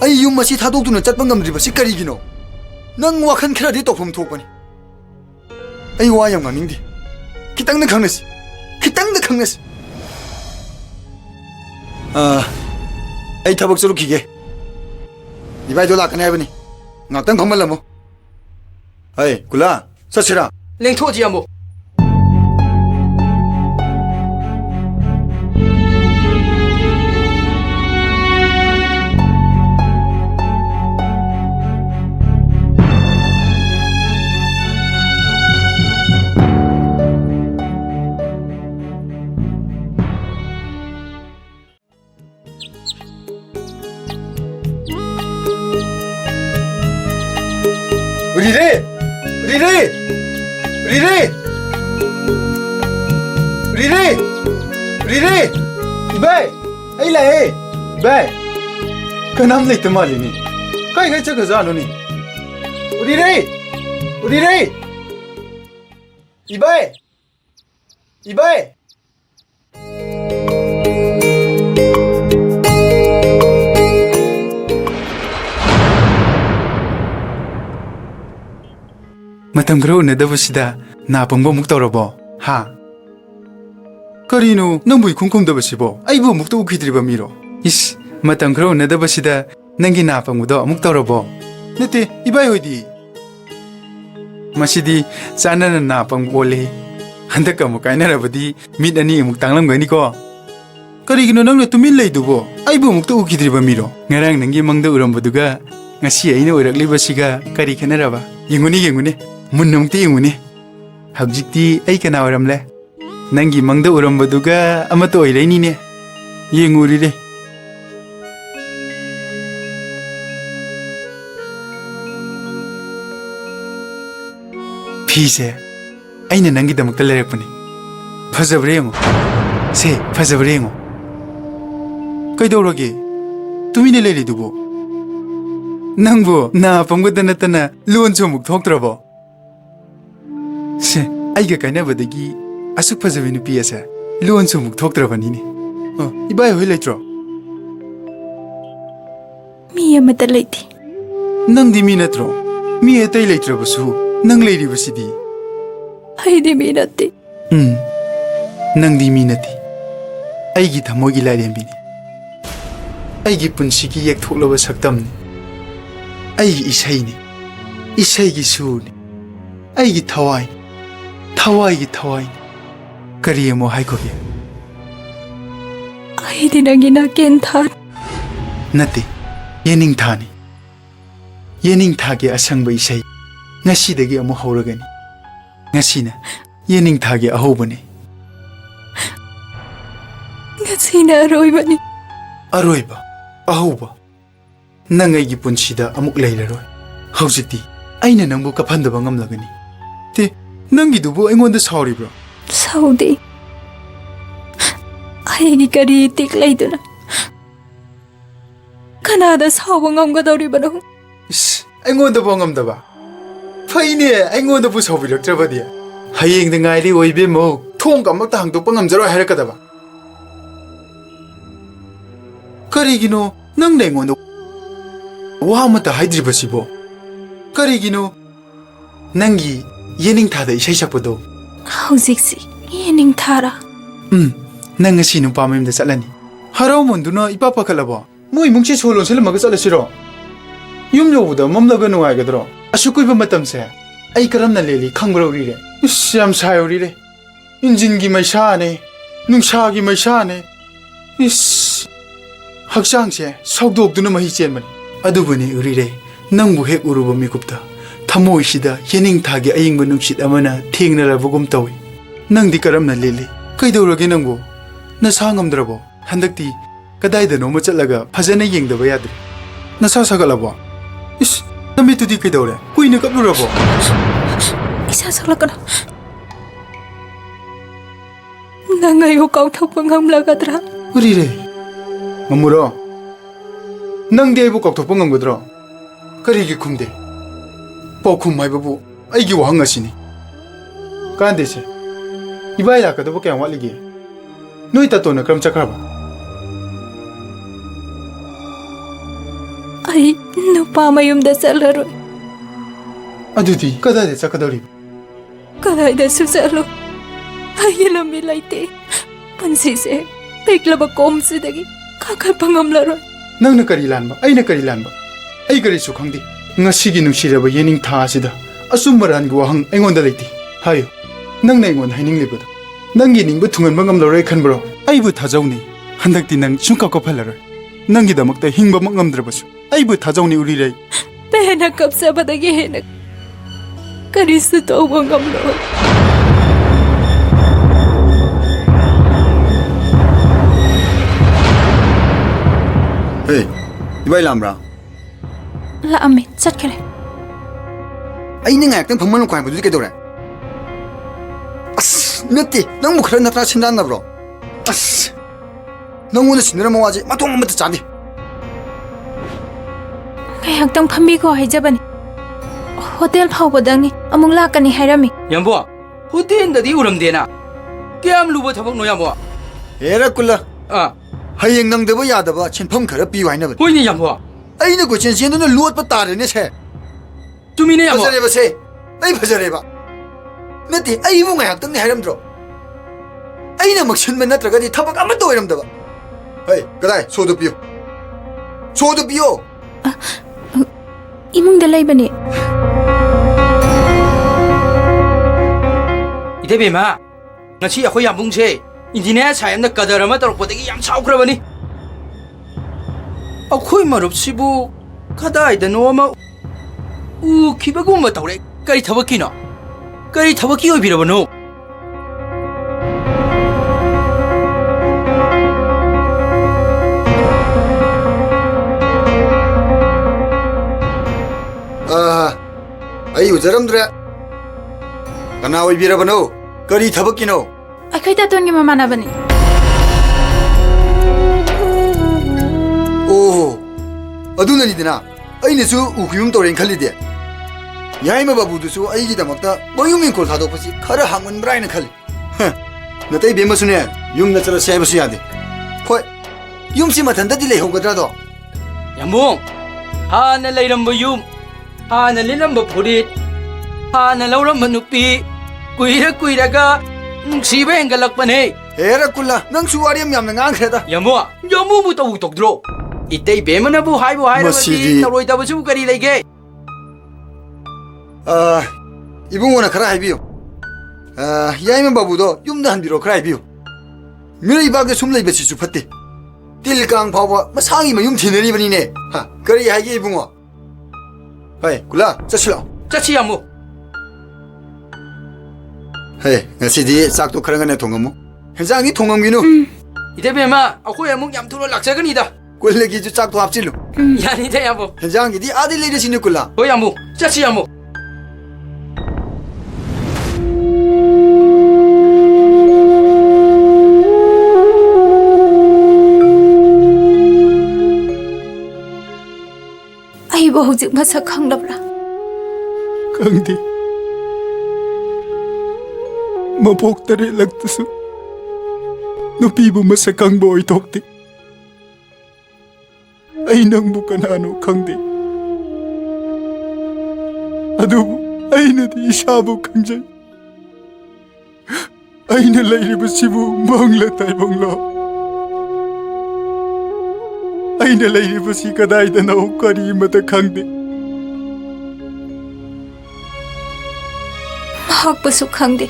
ꯑꯩ ꯌꯨꯝ ꯑꯁꯤ ꯊꯥꯗꯣꯛꯇꯨꯅ ꯆꯠꯄ ꯉꯝꯗ꯭ꯔꯤꯕꯁꯤ ꯀꯔꯤꯒꯤꯅꯣ ꯅꯪ ꯋꯥꯈꯜ ꯈꯔꯗꯤ ꯇꯧꯐꯝ ꯊꯣꯛꯄꯅꯤ ꯑꯩ ꯋꯥ ꯌꯥꯝ ꯉꯥꯡꯅꯤꯡꯗꯦ ꯈꯤꯇꯪꯗ ꯈꯪꯅꯁꯤ ꯑꯩ ꯊꯕꯛ ꯆꯠꯂꯨꯈꯤꯒꯦ 이바이도 ꯂꯥꯛꯀꯅꯤ ꯍꯥꯏꯕꯅꯤ ꯉꯥꯛꯇꯪ ꯐꯝꯍꯜꯂꯝꯃꯣ ꯍꯩ ꯀꯨꯂꯥ ꯆꯠꯁꯤꯔꯥ ꯂꯤꯡꯊꯣꯛꯑꯁꯤ ꯌꯥꯝꯕꯨ 우리래 이바이 ꯑꯩ ꯂꯥꯛꯑꯦ 이바이 ꯀꯅꯥꯝ ꯂꯩꯇ ꯃꯥꯜꯂꯤꯅꯤ ꯀꯥꯏ ꯆꯠꯈ꯭ꯔꯖꯥꯠꯅꯣꯅꯤ 우리래 이바이 ꯃꯇꯝ ꯈꯔ ꯎꯅꯗꯕꯁꯤꯗ ꯅꯥ ꯄꯪꯕ ꯑꯃꯨꯛ ꯇꯧꯔꯕꯣ ꯍꯥ ꯀꯔꯤꯅꯣ ꯅꯪꯕꯨ ꯏꯈꯨꯝ ꯈꯨꯝꯗꯕꯁꯤꯕꯣ ꯑꯩꯕꯨ ꯑꯃꯨꯛꯇ ꯎꯈꯤꯗ꯭ꯔꯤꯕ ꯃꯤꯔꯣ ꯏꯁ ꯃꯇꯝ ꯈꯔ ꯎꯅꯗꯕꯁꯤꯗ ꯅꯪꯒꯤ ꯅꯥ ꯄꯪꯕꯗꯣ ꯑꯃꯨꯛ ꯇꯧꯔꯕꯣ ꯅꯠꯇꯦ 이바이 ꯍꯣꯏꯗꯤ ꯃꯁꯤꯗꯤ ꯆꯥꯟꯅꯅ ꯅꯥ ꯄꯪꯕ ꯑꯣꯜꯂꯦ ꯍꯟꯗꯛ ꯑꯃꯨꯛ ꯀꯥꯏꯅꯔꯕꯗꯤ ꯃꯤꯠ ꯑꯅꯤ ꯑꯃꯨꯛ ꯇꯥꯡꯂꯝꯒꯅꯤꯀꯣ ꯀꯔꯤꯒꯤꯅꯣ ꯅꯪꯅ ꯇꯨꯃꯤꯟ ꯂꯩꯗꯨꯕꯣ ꯑꯩꯕꯨ ꯑꯃꯨꯛꯇ ꯎꯈꯤꯗ꯭ꯔꯤꯕ ꯃꯤꯔꯣ ꯉꯔꯥꯡ ꯅꯪꯒꯤ ꯃꯪꯗ ꯎꯔꯝꯕꯗꯨꯒ ꯉꯁꯤ ꯑꯩꯅ ꯑꯣꯏꯔꯛꯂꯤꯕꯁꯤꯒ ꯀꯔꯤ ꯈꯦꯠꯅꯔꯕ ꯌꯦꯡꯉꯨꯅꯤ ꯌꯦꯡꯉꯨꯅꯤ ꯃꯨꯟꯅ ꯑꯃꯨꯛꯇ ꯌꯦꯡꯉꯨꯅꯤ ꯍꯧꯖꯤꯛꯇꯤ ꯑꯩ ꯀꯅꯥ ꯑꯣꯏꯔꯝꯂꯦ ꯅꯪꯒꯤ ꯃꯪꯗ ꯎꯔꯝꯕꯗꯨꯒ ꯑꯃꯠꯇ ꯑꯣꯏꯔꯛꯏꯅꯤꯅꯦ ꯌꯦꯡꯉꯨꯔꯤꯔꯦ ꯐꯤꯁꯦ ꯑꯩꯅ ꯅꯪꯒꯤꯗꯃꯛꯇ ꯂꯩꯔꯛꯄꯅꯤ ꯐꯖꯕ꯭ꯔꯥ ꯌꯦꯡꯉꯣ ꯁꯦ ꯐꯖꯕ꯭ꯔꯥ ꯌꯦꯡꯉꯣ ꯀꯩꯗꯧꯔꯒꯦ ꯇꯨꯃꯤꯟꯅ ꯂꯩꯔꯤꯗꯨꯕꯣ ꯅꯪꯕꯨ ꯅꯥ ꯄꯪꯕꯗ ꯅꯠꯇꯅ ꯂꯣꯟꯁꯨ ꯑꯃꯨꯛ ꯊꯣꯛꯇ꯭ꯔꯕꯣ ꯁꯦ ꯑꯩꯒ ꯀꯥꯏꯅꯕꯗꯒꯤ ꯑꯁꯨꯛ ꯐꯖꯕꯤ ꯅꯨꯄꯤ ꯑꯁꯦ ꯂꯣꯟꯁꯨ ꯑꯃꯨꯛ ꯊꯣꯛꯇ꯭ꯔꯕꯅꯤꯅꯦ ꯏꯕꯥꯏ ꯍꯣꯏ ꯂꯩꯇ꯭ꯔꯣ ꯃꯤ ꯑꯃꯠꯇ ꯂꯩꯇꯦ ꯅꯪꯗꯤ ꯃꯤ ꯅꯠꯇ꯭ꯔꯣ ꯃꯤ ꯑꯇꯩ ꯂꯩꯇ꯭ꯔꯕꯁꯨ ꯅꯪ ꯂꯩꯔꯤꯕꯁꯤꯗꯤ ꯑꯩꯗꯤ ꯃꯤ ꯅꯠꯇꯦ ꯅꯪꯗꯤ ꯃꯤ ꯅꯠꯇꯦ ꯑꯩꯒꯤ ꯊꯃꯣꯏꯒꯤ ꯂꯥꯏꯔꯦꯝꯕꯤꯅꯤ ꯑꯩꯒꯤ ꯄꯨꯟꯁꯤꯒꯤ ꯌꯦꯛꯊꯣꯛꯂꯕ ꯁꯛꯇꯝꯅꯤ ꯑꯩꯒꯤ ꯏꯁꯩꯅꯤ ꯏꯁꯩꯒꯤ ꯁꯨꯔꯅꯤ ꯑꯩꯒꯤ ꯊꯋꯥꯏꯅꯤ ꯊꯋꯥꯏꯒꯤ ꯊꯋꯥꯏꯅꯤ ꯀꯔꯤ ꯑꯃꯨꯛ ꯍꯥꯏꯈꯣꯒꯦ ꯑꯩꯗꯤ ꯅꯪꯒꯤ ꯅꯥꯀꯦꯟ ꯊꯥ ꯅꯠꯇꯦ ꯌꯦꯅꯤꯡꯊꯥꯅꯤ ꯌꯦꯅꯤꯡꯊꯥꯒꯤ ꯑꯁꯪꯕ ꯏꯁꯩ ꯉꯁꯤꯗꯒꯤ ꯑꯃꯨꯛ ꯍꯧꯔꯒꯅꯤ ꯉꯁꯤꯅ ꯌꯦꯅꯤꯡꯊꯥꯒꯤ ꯑꯍꯧꯕꯅꯤ ꯉꯁꯤꯅ ꯑꯔꯣꯏꯕꯅꯤ ꯑꯔꯣꯏꯕ ꯑꯍꯧꯕ ꯅꯪ ꯑꯩꯒꯤ ꯄꯨꯟꯁꯤꯗ ꯑꯃꯨꯛ ꯂꯩꯔꯔꯣꯏ ꯍꯧꯖꯤꯛꯇꯤ ꯑꯩꯅ ꯅꯪꯕꯨ ꯀꯞꯍꯟꯗꯕ ꯉꯝꯂꯒꯅꯤ ꯇꯦ ꯅꯪꯒꯤꯗꯨꯕꯨ ꯑꯩꯉꯣꯟꯗ ꯁꯥꯎꯔꯤꯕ꯭ꯔꯣ ꯁꯥꯎꯗꯦ ꯑꯩꯒꯤ ꯀꯔꯤ ꯇꯤꯛ ꯂꯩꯗꯨꯅ ꯀꯅꯥꯗ ꯁꯥꯎꯕ ꯉꯝꯒꯗꯧꯔꯤꯕꯅꯣ ꯏꯁ ꯑꯩꯉꯣꯟꯗꯐꯥꯎ ꯉꯝꯗꯕ ꯐꯩꯅꯦ ꯑꯩꯉꯣꯟꯗꯕꯨ ꯁꯥꯎꯕꯤꯔꯛꯇ꯭ꯔꯕꯗꯤ ꯍꯌꯦꯡꯗ ꯉꯥꯏꯔꯤ ꯑꯣꯏꯕꯦꯝꯃꯣ ꯊꯣꯡꯒ ꯑꯃꯠꯇ ꯍꯥꯡꯗꯣꯛꯄ ꯉꯝꯖꯔꯣꯏ ꯍꯥꯏꯔꯛꯀꯗꯕ ꯀꯔꯤꯒꯤꯅꯣ ꯅꯪꯅ ꯑꯩꯉꯣꯟꯗ ꯋꯥ ꯑꯃꯠꯇ ꯍꯥꯏꯗ꯭ꯔꯤꯕꯁꯤꯕꯣ ꯀꯔꯤꯒꯤꯅꯣ ꯅꯪꯒꯤ ꯌꯦꯅꯤꯡꯊꯥꯗ ꯏꯁꯩ ꯁꯛꯄꯗꯣ ꯍꯧꯖꯤꯛꯁꯤ ꯌꯦꯅꯤꯡꯊꯥꯔꯥ ꯅꯪ ꯉꯁꯤ ꯅꯨꯄꯥ ꯃꯌꯨꯝꯗ ꯆꯠꯂꯅꯤ ꯍꯔꯥꯎꯃꯟꯗꯨꯅ ꯏꯄꯥ ꯄꯥꯈꯠꯂꯕꯣ ꯃꯣꯏ ꯏꯃꯨꯡꯁꯦ ꯁꯣ ꯂꯣꯟꯁꯤꯜꯂꯝꯃꯒ ꯆꯠꯂꯁꯤꯔꯣ ꯌꯨꯝ ꯌꯧꯕꯗ ꯃꯝꯂꯒ ꯅꯨꯡꯉꯥꯏꯒꯗ꯭ꯔꯣ ꯑꯁꯨꯛ ꯀꯨꯏꯕ ꯃꯇꯝꯁꯦ ꯑꯩ ꯀꯔꯝꯅ ꯂꯦꯜꯂꯤ ꯈꯪꯕ꯭ꯔꯥ ꯎꯔꯤꯔꯦ ꯏꯁ ꯌꯥꯝ ꯁꯥꯏꯔꯤꯔꯦ ꯏꯟꯖꯤꯟꯒꯤ ꯃꯩꯁꯥꯅꯦ ꯅꯨꯡꯁꯥꯒꯤ ꯃꯩꯁꯥꯅꯦ ꯏꯁ ꯍꯛꯆꯥꯡꯁꯦ ꯁꯧꯗꯣꯛꯇꯨꯅ ꯃꯍꯤ ꯆꯦꯟꯕꯅꯤ ꯑꯗꯨꯕꯨꯅꯤ ꯎꯔꯤꯔꯦ ꯅꯪꯕꯨ ꯍꯦꯛ ꯎꯔꯨꯕ ꯃꯤꯀꯨꯞꯇ ꯊꯃꯣꯏꯁꯤꯗ ꯌꯦꯅꯤꯡꯊꯥꯒꯤ ꯑꯏꯪꯕ ꯅꯨꯡꯁꯤꯠ ꯑꯃꯅ ꯊꯦꯡꯅꯔꯕꯒꯨꯝ ꯇꯧꯏ ꯅꯪꯗꯤ ꯀꯔꯝꯅ ꯂꯦꯜꯂꯤ ꯀꯩꯗꯧꯔꯒꯦ ꯅꯪꯕꯨ ꯅꯁꯥ ꯉꯝꯗ꯭ꯔꯕꯣ ꯍꯟꯗꯛꯇꯤ ꯀꯗꯥꯏꯗꯅꯣꯃ ꯆꯠꯂꯒ ꯐꯖꯅ ꯌꯦꯡꯗꯕ ꯌꯥꯗ꯭ꯔꯦ ꯅꯁꯥ ꯁꯥꯒꯠꯂꯕꯣ 이씨, 남의 뚜디 그이다 오래. 꾸이는 깜놀라고. 이사 설라거나. nang ayo kau thok pangam lagadra. 우리래. 엄무라. 낭게 이부 깍 덕봉한 거더라. 그리기 쿰데. 뻐쿰 마이바부. 아이기 와항가시니. 깐데세. 이바이 아까도 밖에 안 왔리기. 너희 따또는 그럼 착하봐. Ay, nupa mayumda salaro. 아두디 까다데 착하더리. Kadayda susalo. Ay, lambi laite. Pansise. Peklaba komsidagi. Kakal pangamlaro. 낭나 까리란바. 아이나 까리란바. 아이 까리수 강디. ngasi기 nungshiraba yening tha asida asumbaran gu wahang engonda leiti hayo nang nei ngon haining lebada nangi ningbu thungan bangam loroi khanbro aibu thajawni handakti nang chungka ko phalaroi nangi damakta hingba mangam drabasu aibu thajawni uri rei Pehna kapsa badagi hena. Karisu to bangam lo. Hey, ibai lamra. La ame, chat kare. Ai ni ngak tang phangman kwai bu ke dore. As, nati, nang mu khara natra chindan na bro. As. Nang una sinra mo waji, ma tong ma ta chadi. Kayak tang phambi ko haijabani. Hotel phau badang ni amung la kani hairami. Yambo, hotel da di uram dena. Kya am lubo thabak no yambo. Era kula. Ah, Hayeng nang deba ya deba chinpham khara pi wai na ba. hoi ni yambo. Ai na ko chen chen na luat pa tar ne se. Tumi ne yambo. Phajare ba se. Ai phajare ba. Nati, ai mu ngak tang ni hairam dro. Ai na maksin man natraga di thabak amma to iram deba. Hey, kadai, so do piyo. So do piyo. Imung dalay bani. Ite be ma. Ngasi akoy yambung se. 인디네 사연나 까다로마 떨어보대기 양 사오크라버니 아코이 마릅시부 가다이다 노마 기바고 tàu đấy cây thảo kia nọ cây thảo kia ơi bị đâu nô ꯑꯩ ꯎꯖꯔꯝꯗ꯭ꯔꯦ ꯀꯅꯥ ꯑꯣꯏꯕꯤꯔꯕꯅꯣ ꯀꯔꯤ ꯊꯕꯛꯀꯤꯅꯣ ꯑꯩꯈꯣꯏ ꯇꯥꯇꯣꯟꯒꯤ ꯃꯃꯥꯟꯅꯕꯅꯤ ꯑꯣ ꯑꯗꯨꯅꯅꯤꯗꯅ ꯑꯩꯅꯁꯨ ꯎꯈꯤꯕꯨꯝ ꯇꯧꯔꯦꯅ ꯈꯜꯂꯤꯗꯤ ꯌꯥꯏꯃ ꯕꯥꯕꯨꯗꯨꯁꯨ ꯑꯩꯒꯤꯗꯃꯛꯇ ꯃꯌꯨꯝ ꯏꯪꯈꯣꯜ ꯊꯥꯗꯣꯛꯄꯁꯤ ꯈꯔ ꯍꯥꯡꯃꯟꯕ꯭ꯔꯥ ꯍꯥꯏꯅ ꯈꯜꯂꯤ ꯅꯇꯩ ꯕꯦꯝꯃꯁꯨꯅꯦ ꯌꯨꯝꯗ ꯆꯠꯂꯁꯤ ꯍꯥꯏꯕꯁꯨ ꯌꯥꯗꯦ ꯍꯣꯏ ꯌꯨꯝꯁꯤ ꯃꯊꯟꯇꯗꯤ ꯂꯩꯍꯧꯒꯗ꯭ꯔꯥꯗꯣ ꯌꯥꯝꯕꯨꯡ ꯍꯥꯟꯅ ꯂꯩꯔꯝꯕ ꯌꯨꯝ ꯍꯥꯟꯅ ꯂꯤꯠꯂꯝꯕ ꯐꯨꯔꯤꯠ ꯍꯥꯟꯅ ꯂꯧꯔꯝꯕ ꯅꯨꯄꯤ ꯀꯨꯏꯔꯒ ꯅꯨꯡꯁꯤꯕ ꯍꯦꯟꯒꯠꯂꯛꯄꯅꯦ ꯍꯦꯔ ꯀꯨꯜꯂꯥ ꯅꯪꯁꯨ ꯋꯥꯔꯤ ꯌꯥꯝꯅ ꯉꯥꯡꯈ꯭ꯔꯦꯗ ꯌꯥꯝꯕꯨꯕꯨ ꯇꯧꯗ꯭ꯔꯣ 이때이 배만하부 하이부 하이라버지 떨어이다버지 거리 레게 이봉원아 그라 하이비요 야이면 바부도 윰다 한비로 그라 하이비요 미래이 밖에 숨레이버시 주팠대 딜강 바보 마상이면 윰 티내리버니네 하 그리 하이게 이봉어 하이 굴라 짜실라 짜치 야무 헤이 ngasi디 싹도 그런 거네 동어무 현장이 동어미누 이때 배마 아고 야무 얌투로 락자근이다 꼴레기주 짝도 합질로 야니대 야무 현장이디 아들 내리시는 꼴라 야무 짜치 야무 ꯑꯩꯕꯨ ꯍꯧꯖꯤꯛ ꯃꯁꯛ ꯈꯪꯂꯕ꯭ꯔꯥ ꯈꯪꯗꯦ ꯃꯄꯣꯛ ꯇꯔꯦꯠꯂꯛꯇꯁꯨ ꯅꯨꯄꯤꯕꯨ ꯃꯁꯛ ꯈꯪꯕ ꯑꯣꯏꯊꯣꯛꯇꯦ ꯑꯩ ꯅꯪꯕꯨ ꯀꯅꯥꯅꯣ ꯈꯪꯗꯦ ꯑꯗꯨꯕꯨ ꯑꯩꯅꯗꯤ ꯏꯁꯥꯕꯨ ꯈꯪꯖꯩ ꯑꯩꯅ ꯂꯩꯔꯤꯕꯁꯤꯕꯨ ꯃꯪꯂ ꯇꯥꯏꯕꯪꯂꯣ ꯑꯩꯅ ꯂꯩꯔꯤꯕꯁꯤ ꯀꯗꯥꯏꯗꯅꯣ ꯀꯔꯤꯃꯇ ꯈꯪꯗꯦ ꯃꯍꯥꯛꯄꯨꯁꯨ ꯈꯪꯗꯦ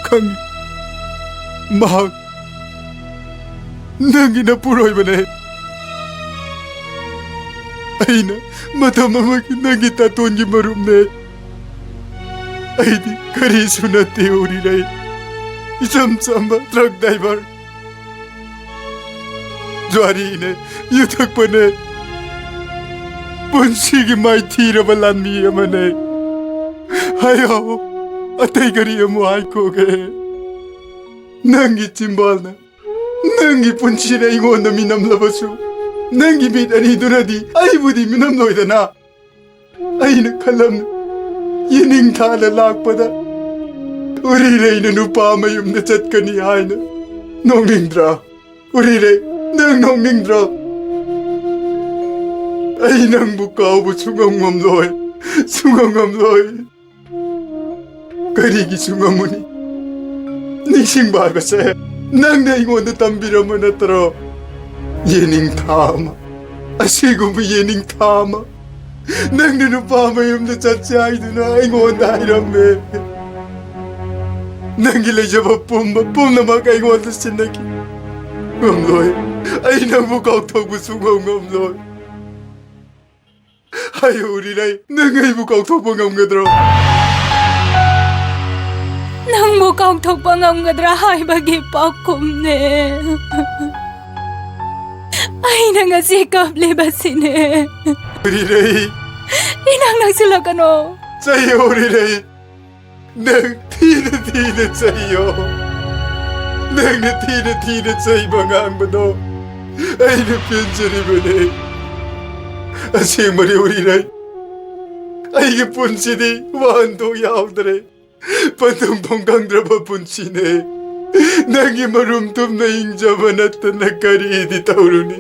ꯈꯪꯉꯤ ꯃꯍꯥꯛ ꯅꯪꯒꯤ ꯅꯄꯨꯔꯣꯏꯕꯅꯦ ꯑꯩꯅ ꯃꯇꯝ ꯑꯃꯒꯤ ꯅꯪꯒꯤ ꯇꯥꯇꯣꯟꯒꯤ ꯃꯔꯨꯞꯅꯦ ꯑꯩꯗꯤ ꯀꯔꯤꯁꯨ ꯅꯠꯇꯦ ꯎꯔꯤꯔꯩ ꯏꯆꯝ ꯆꯝꯕ ꯇ꯭ꯔꯛ ꯗ꯭राइꯚꯔ ꯖ꯭ꯋꯥꯔꯤꯅꯦ ꯌꯨꯊꯛꯄꯅꯦ ꯄꯨꯟꯁꯤꯒꯤ ꯃꯥꯏꯊꯤꯔꯕ ꯂꯥꯟꯃꯤ ꯑꯃꯅꯦ ꯍꯥꯏꯌꯣ ꯑꯇꯩ ꯀꯔꯤ ꯑꯃꯨꯛ ꯍꯥꯏꯈꯣꯒꯦ ꯅꯪꯒꯤ ꯆꯤꯝꯕꯥꯜꯅ ꯅꯪꯒꯤ ꯄꯨꯟꯁꯤꯅ ꯑꯩꯉꯣꯟꯗ ꯃꯤꯅꯝꯂꯕꯁꯨ ꯅꯪꯒꯤ ꯃꯤꯠ ꯑꯅꯤꯗꯨꯅꯗꯤ ꯑꯩꯕꯨꯗꯤ ꯃꯤꯅꯝꯂꯣꯏꯗꯅ ꯑꯩꯅ ꯈꯜꯂꯝꯅ ꯌꯦꯅꯤꯡꯊꯥꯅ ꯂꯥꯛꯄꯗ ꯎꯔꯤꯔꯩꯅ ꯅꯨꯄꯥ ꯃꯌꯨꯝꯗ ꯆꯠꯀꯅꯤ ꯍꯥꯏꯅ ꯅꯣꯛꯅꯤꯡꯗ꯭ꯔꯥ ꯎꯔꯤꯔꯩ ꯅꯪ ꯅꯣꯛꯅꯤꯡꯗ꯭ꯔꯥ ꯑꯩ ꯅꯪꯕꯨ ꯀꯥꯎꯕ ꯁꯨꯉꯝꯉꯝꯂꯣꯏ ꯁꯨꯉꯝꯉꯝꯂꯣꯏ ꯀꯔꯤꯒꯤ ꯁꯨꯉꯝꯃꯨꯅꯤ ꯅꯤꯡꯁꯤꯡꯕ ꯍꯥꯏꯕꯁꯦ ꯅꯪꯅ ꯑꯩꯉꯣꯟꯗ ꯇꯝꯕꯤꯔꯝꯕ ꯅꯠꯇ꯭ꯔꯣ 예닝타 아마 아시고 예닝타 아마 낭는 오빠 마음도 찾지 아이드나 이거다 이러면 낭길래 잡아 뽐나 막 이거다 신나기 엄로이 아이 나무 가옥토고 숭어 엄로이 아이 우리라이 낭 이부 가옥토고 엄거들어 ꯅꯪꯕꯨ ꯀꯥꯎꯊꯣꯛꯄ ꯉꯝꯒꯗ꯭ꯔꯥ ꯍꯥꯏꯕꯒꯤ ꯄꯥꯎꯈꯨꯝꯅꯦ ꯑꯩꯅ ꯉꯁꯤ ꯀꯞꯂꯤꯕꯁꯤꯅꯦ 우리라이 이낭 낭슬라가노 짜요 우리라이 낭 티는 짜요 낭는 티는 짜이방한 거도 아이는 편지리보네 아직 말이 우리라이 아이게 본치디 완도 야오드래 반동동 강드라바 본치네 낭이 마룸 돔나 인자만 났던 나까리 타오르니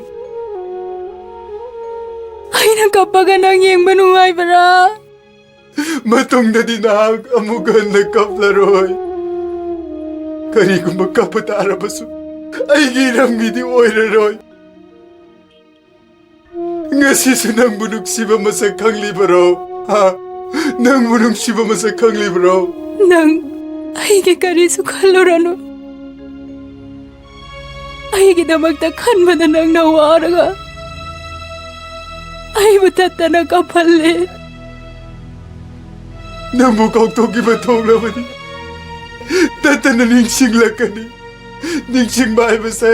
ꯑꯩꯅ ꯀꯞꯄꯒ ꯅꯪ ꯌꯦꯡꯕ ꯅꯨꯡꯉꯥꯏꯕ꯭ꯔꯥ ꯃꯇꯨꯡꯗꯗꯤ ꯅꯍꯥꯛ ꯑꯃꯨꯛ ꯍꯟꯅ ꯀꯞꯂꯔꯣꯏ ꯀꯔꯤꯒꯨꯝꯕ ꯀꯞꯄ ꯇꯥꯔꯕꯁꯨ ꯑꯩꯒꯤ ꯏꯔꯝꯒꯤꯗꯤ ꯑꯣꯏꯔꯔꯣꯏ ꯉꯁꯤꯁꯨ ꯅꯪꯕꯨ ꯅꯨꯡꯁꯤꯕ ꯃꯁꯛ ꯈꯪꯂꯤꯕꯔꯣ ꯅꯪꯕꯨ ꯅꯨꯡꯁꯤꯕ ꯃꯁꯛ ꯈꯪꯂꯤꯕꯔꯣ ꯅꯪ ꯑꯩꯒꯤ ꯀꯔꯤꯁꯨ ꯈꯜꯂꯨꯔꯅꯨ ꯑꯩꯒꯤꯗꯃꯛꯇ ꯈꯟꯕꯗ ꯅꯪꯅ ꯋꯥꯔꯒ ꯑꯩꯕꯨ ꯇꯠꯇꯅ ꯀꯞꯍꯜꯂꯦ ꯅꯪꯕꯨ ꯀꯥꯎꯊꯣꯛꯈꯤꯕ ꯊꯣꯛꯂꯕꯗꯤ ꯇꯠꯇꯅ ꯅꯤꯡꯁꯤꯡꯂꯛꯀꯅꯤ ꯅꯤꯡꯁꯤꯡꯕ ꯍꯥꯏꯕꯁꯦ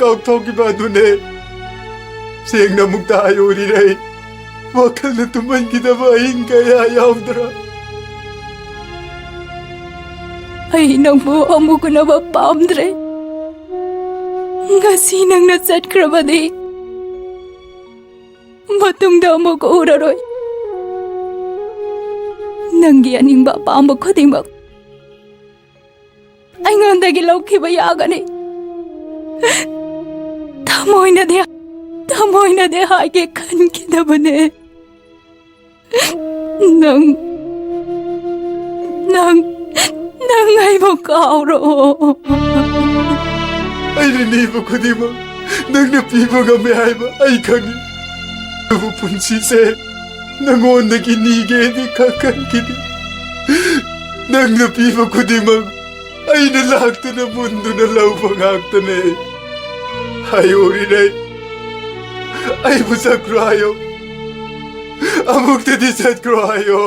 ꯀꯥꯎꯊꯣꯛꯈꯤꯕ ꯑꯗꯨꯅꯦ ꯁꯦꯡꯅ ꯑꯃꯨꯛꯇ ꯍꯥꯏꯌꯣꯔꯤꯔꯩ ꯋꯥꯈꯜꯅ ꯇꯨꯝꯍꯟꯈꯤꯗꯕ ꯑꯍꯤꯡ ꯀꯌꯥ ꯌꯥꯎꯗ꯭ꯔꯥ ꯑꯩ ꯅꯪꯕꯨ ꯑꯃꯨꯛ ꯎꯅꯕ ꯄꯥꯝꯗ꯭ꯔꯦ ꯉꯁꯤ ꯅꯪꯅ ꯆꯠꯈ꯭ꯔꯕꯗꯤ ꯃꯇꯨꯡꯗ ꯑꯃꯨꯛ ꯎꯔꯔꯣꯏ ꯅꯪꯒꯤ ꯑꯅꯤꯡꯕ ꯑꯄꯥꯝꯕ ꯈꯨꯗꯤꯡꯃꯛ ꯑꯩꯉꯣꯟꯗꯒꯤ ꯂꯧꯈꯤꯕ ꯌꯥꯒꯅꯤ ꯊꯃꯣꯏꯅꯗꯤ ꯍꯥꯏꯒꯦ ꯈꯟꯈꯤꯗꯕꯅꯦ ꯅꯪ ꯑꯩꯕꯨ ꯀꯥꯎꯔꯣ ꯑꯩꯅ ꯅꯤꯕ ꯈꯨꯗꯤꯡꯃꯛ ꯅꯪꯅ ꯄꯤꯕ ꯉꯝꯃꯦ ꯍꯥꯏꯕ ꯑꯩ ꯈꯪꯉꯤ ꯑꯗꯨꯕꯨ ꯄꯨꯟꯁꯤꯁꯦ ꯅꯪꯉꯣꯟꯗꯒꯤ ꯅꯤꯒꯦꯗꯤ ꯈꯟꯈꯤꯗꯦ ꯅꯪꯅ ꯄꯤꯕ ꯈꯨꯗꯤꯡꯃꯛ ꯑꯩꯅ ꯂꯥꯛꯇꯨꯅ ꯃꯨꯟꯗꯨꯅ ꯂꯧꯕ ꯉꯥꯛꯇꯅꯦ ꯍꯥꯏꯌꯣꯔꯤꯔꯩ ꯑꯩꯕꯨ ꯆꯠꯈ꯭ꯔꯣ ꯍꯥꯏꯌꯣ ꯑꯃꯨꯛꯇꯗꯤ ꯆꯠꯈ꯭ꯔꯣ ꯍꯥꯏꯌꯣ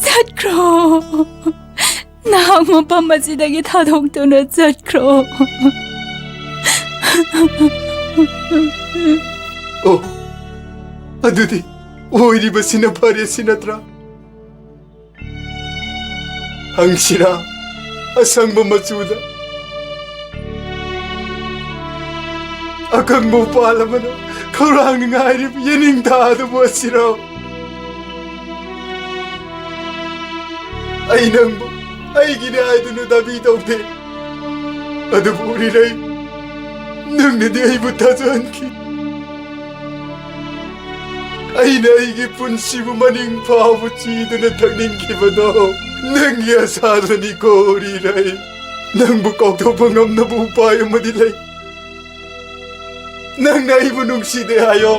ꯆꯠꯈ꯭ꯔꯣ ꯅꯍꯥꯛ ꯃꯐꯝ ꯑꯁꯤꯗꯒꯤ ꯊꯥꯗꯣꯛꯇꯨꯅ ꯆꯠꯈ꯭ꯔꯣ ꯑꯣ ꯑꯗꯨꯗꯤ ꯑꯣꯏꯔꯤꯕꯁꯤꯅ ꯐꯔꯦꯁꯤ ꯅꯠꯇ꯭ꯔꯥ ꯍꯪꯁꯤꯔꯥ ꯑꯁꯪꯕ ꯃꯆꯨꯗ ꯑꯀꯪꯕ ꯎꯄꯥꯜ ꯑꯃꯅ ꯈꯧꯔꯥꯡꯅ ꯉꯥꯏꯔꯤꯕ ꯌꯦꯅꯤꯡꯊꯥꯗꯨꯕꯨ ꯑꯁꯤꯔꯣ ꯑꯩ ꯅꯪꯕꯨ ꯑꯩꯒꯤꯅꯦ ꯍꯥꯏꯗꯨꯅ ꯗꯥꯕꯤ ꯇꯧꯗꯦ ꯑꯗꯨꯕꯨ ꯎꯔꯤꯔꯩ ꯅꯪꯅꯗꯤ ꯑꯩꯕꯨ ꯊꯥꯖꯍꯟꯈꯤ ꯑꯩꯅ ꯑꯩꯒꯤ ꯄꯨꯟꯁꯤꯕꯨ ꯃꯅꯤꯡ ꯐꯥꯎꯕ ꯆꯤꯗꯨꯅ ꯊꯛꯅꯤꯡꯈꯤꯕꯗꯣ ꯅꯪꯒꯤ ꯑꯁꯥꯗꯅꯤꯀꯣ ꯎꯔꯤꯔꯩ ꯅꯪꯕꯨ ꯀꯥꯎꯊꯣꯛꯄ ꯉꯝꯅꯕ ꯎꯄꯥꯏ ꯑꯃꯗꯤ ꯂꯩ ꯅꯪꯅ ꯑꯩꯕꯨ ꯅꯨꯡꯁꯤꯗꯦ ꯍꯥꯏꯌꯣ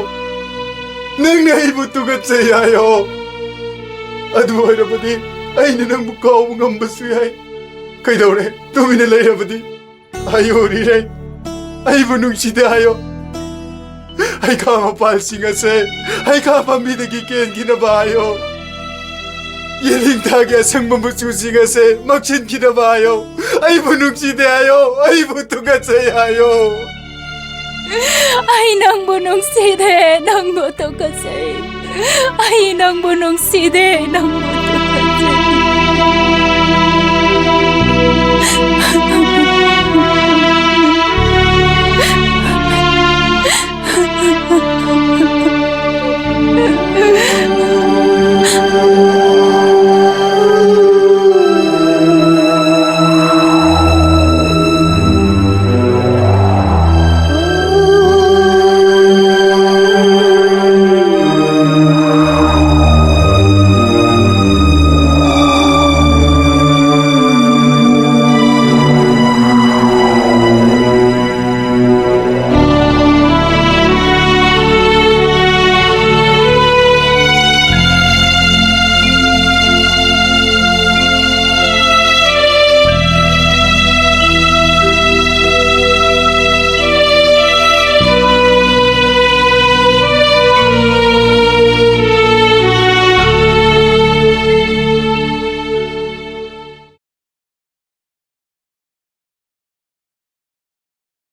ꯅꯪꯅ ꯑꯩꯕꯨ ꯇꯨꯀꯠꯆꯩ ꯍꯥꯏꯌꯣ ꯑꯗꯨ ꯑꯣꯏꯔꯕꯗꯤ ꯑꯩꯅ ꯅꯪꯕꯨ ꯀꯥꯎꯕ ꯉꯝꯕꯁꯨ ꯌꯥꯏ ꯀꯩꯗꯧꯔꯦ ꯇꯨꯃꯤꯟꯅ ꯂꯩꯔꯕꯗꯤ ꯍꯥꯏꯌꯣꯔꯤꯔꯩ ꯑꯩꯕꯨ ꯅꯨꯡꯁꯤꯗꯦ ꯍꯥꯏꯌꯣ ꯍꯩꯈꯥ ꯃꯄꯥꯜꯁꯤꯡ ꯑꯁꯦ ꯍꯩꯈꯥ ꯄꯥꯝꯕꯤꯗꯒꯤ ꯀꯦꯟꯈꯤꯅꯕ ꯍꯥꯏꯌꯣ ꯌꯦꯅꯤꯡꯊꯥꯒꯤ ꯑꯁꯪꯕ ꯃꯆꯨꯁꯤꯡ ꯑꯁꯦ ꯃꯛꯁꯤꯟꯈꯤꯅꯕ ꯍꯥꯏꯌꯣ ꯑꯩꯕꯨ ꯅꯨꯡꯁꯤꯗꯦ ꯍꯥꯏꯌೋ ꯑꯩꯕꯨ ꯇꯨꯀꯠꯆꯩ ꯍꯥꯏꯌೋ ꯑꯩ ꯅꯪꯕꯨ ꯅꯨꯡꯁꯤꯗꯦ ꯅꯪꯕꯨ ꯇꯨꯀꯠꯆꯩ ꯑꯩ ꯅꯪꯕꯨ ꯅꯨꯡꯁꯤꯗꯦ ꯅꯪꯕꯨ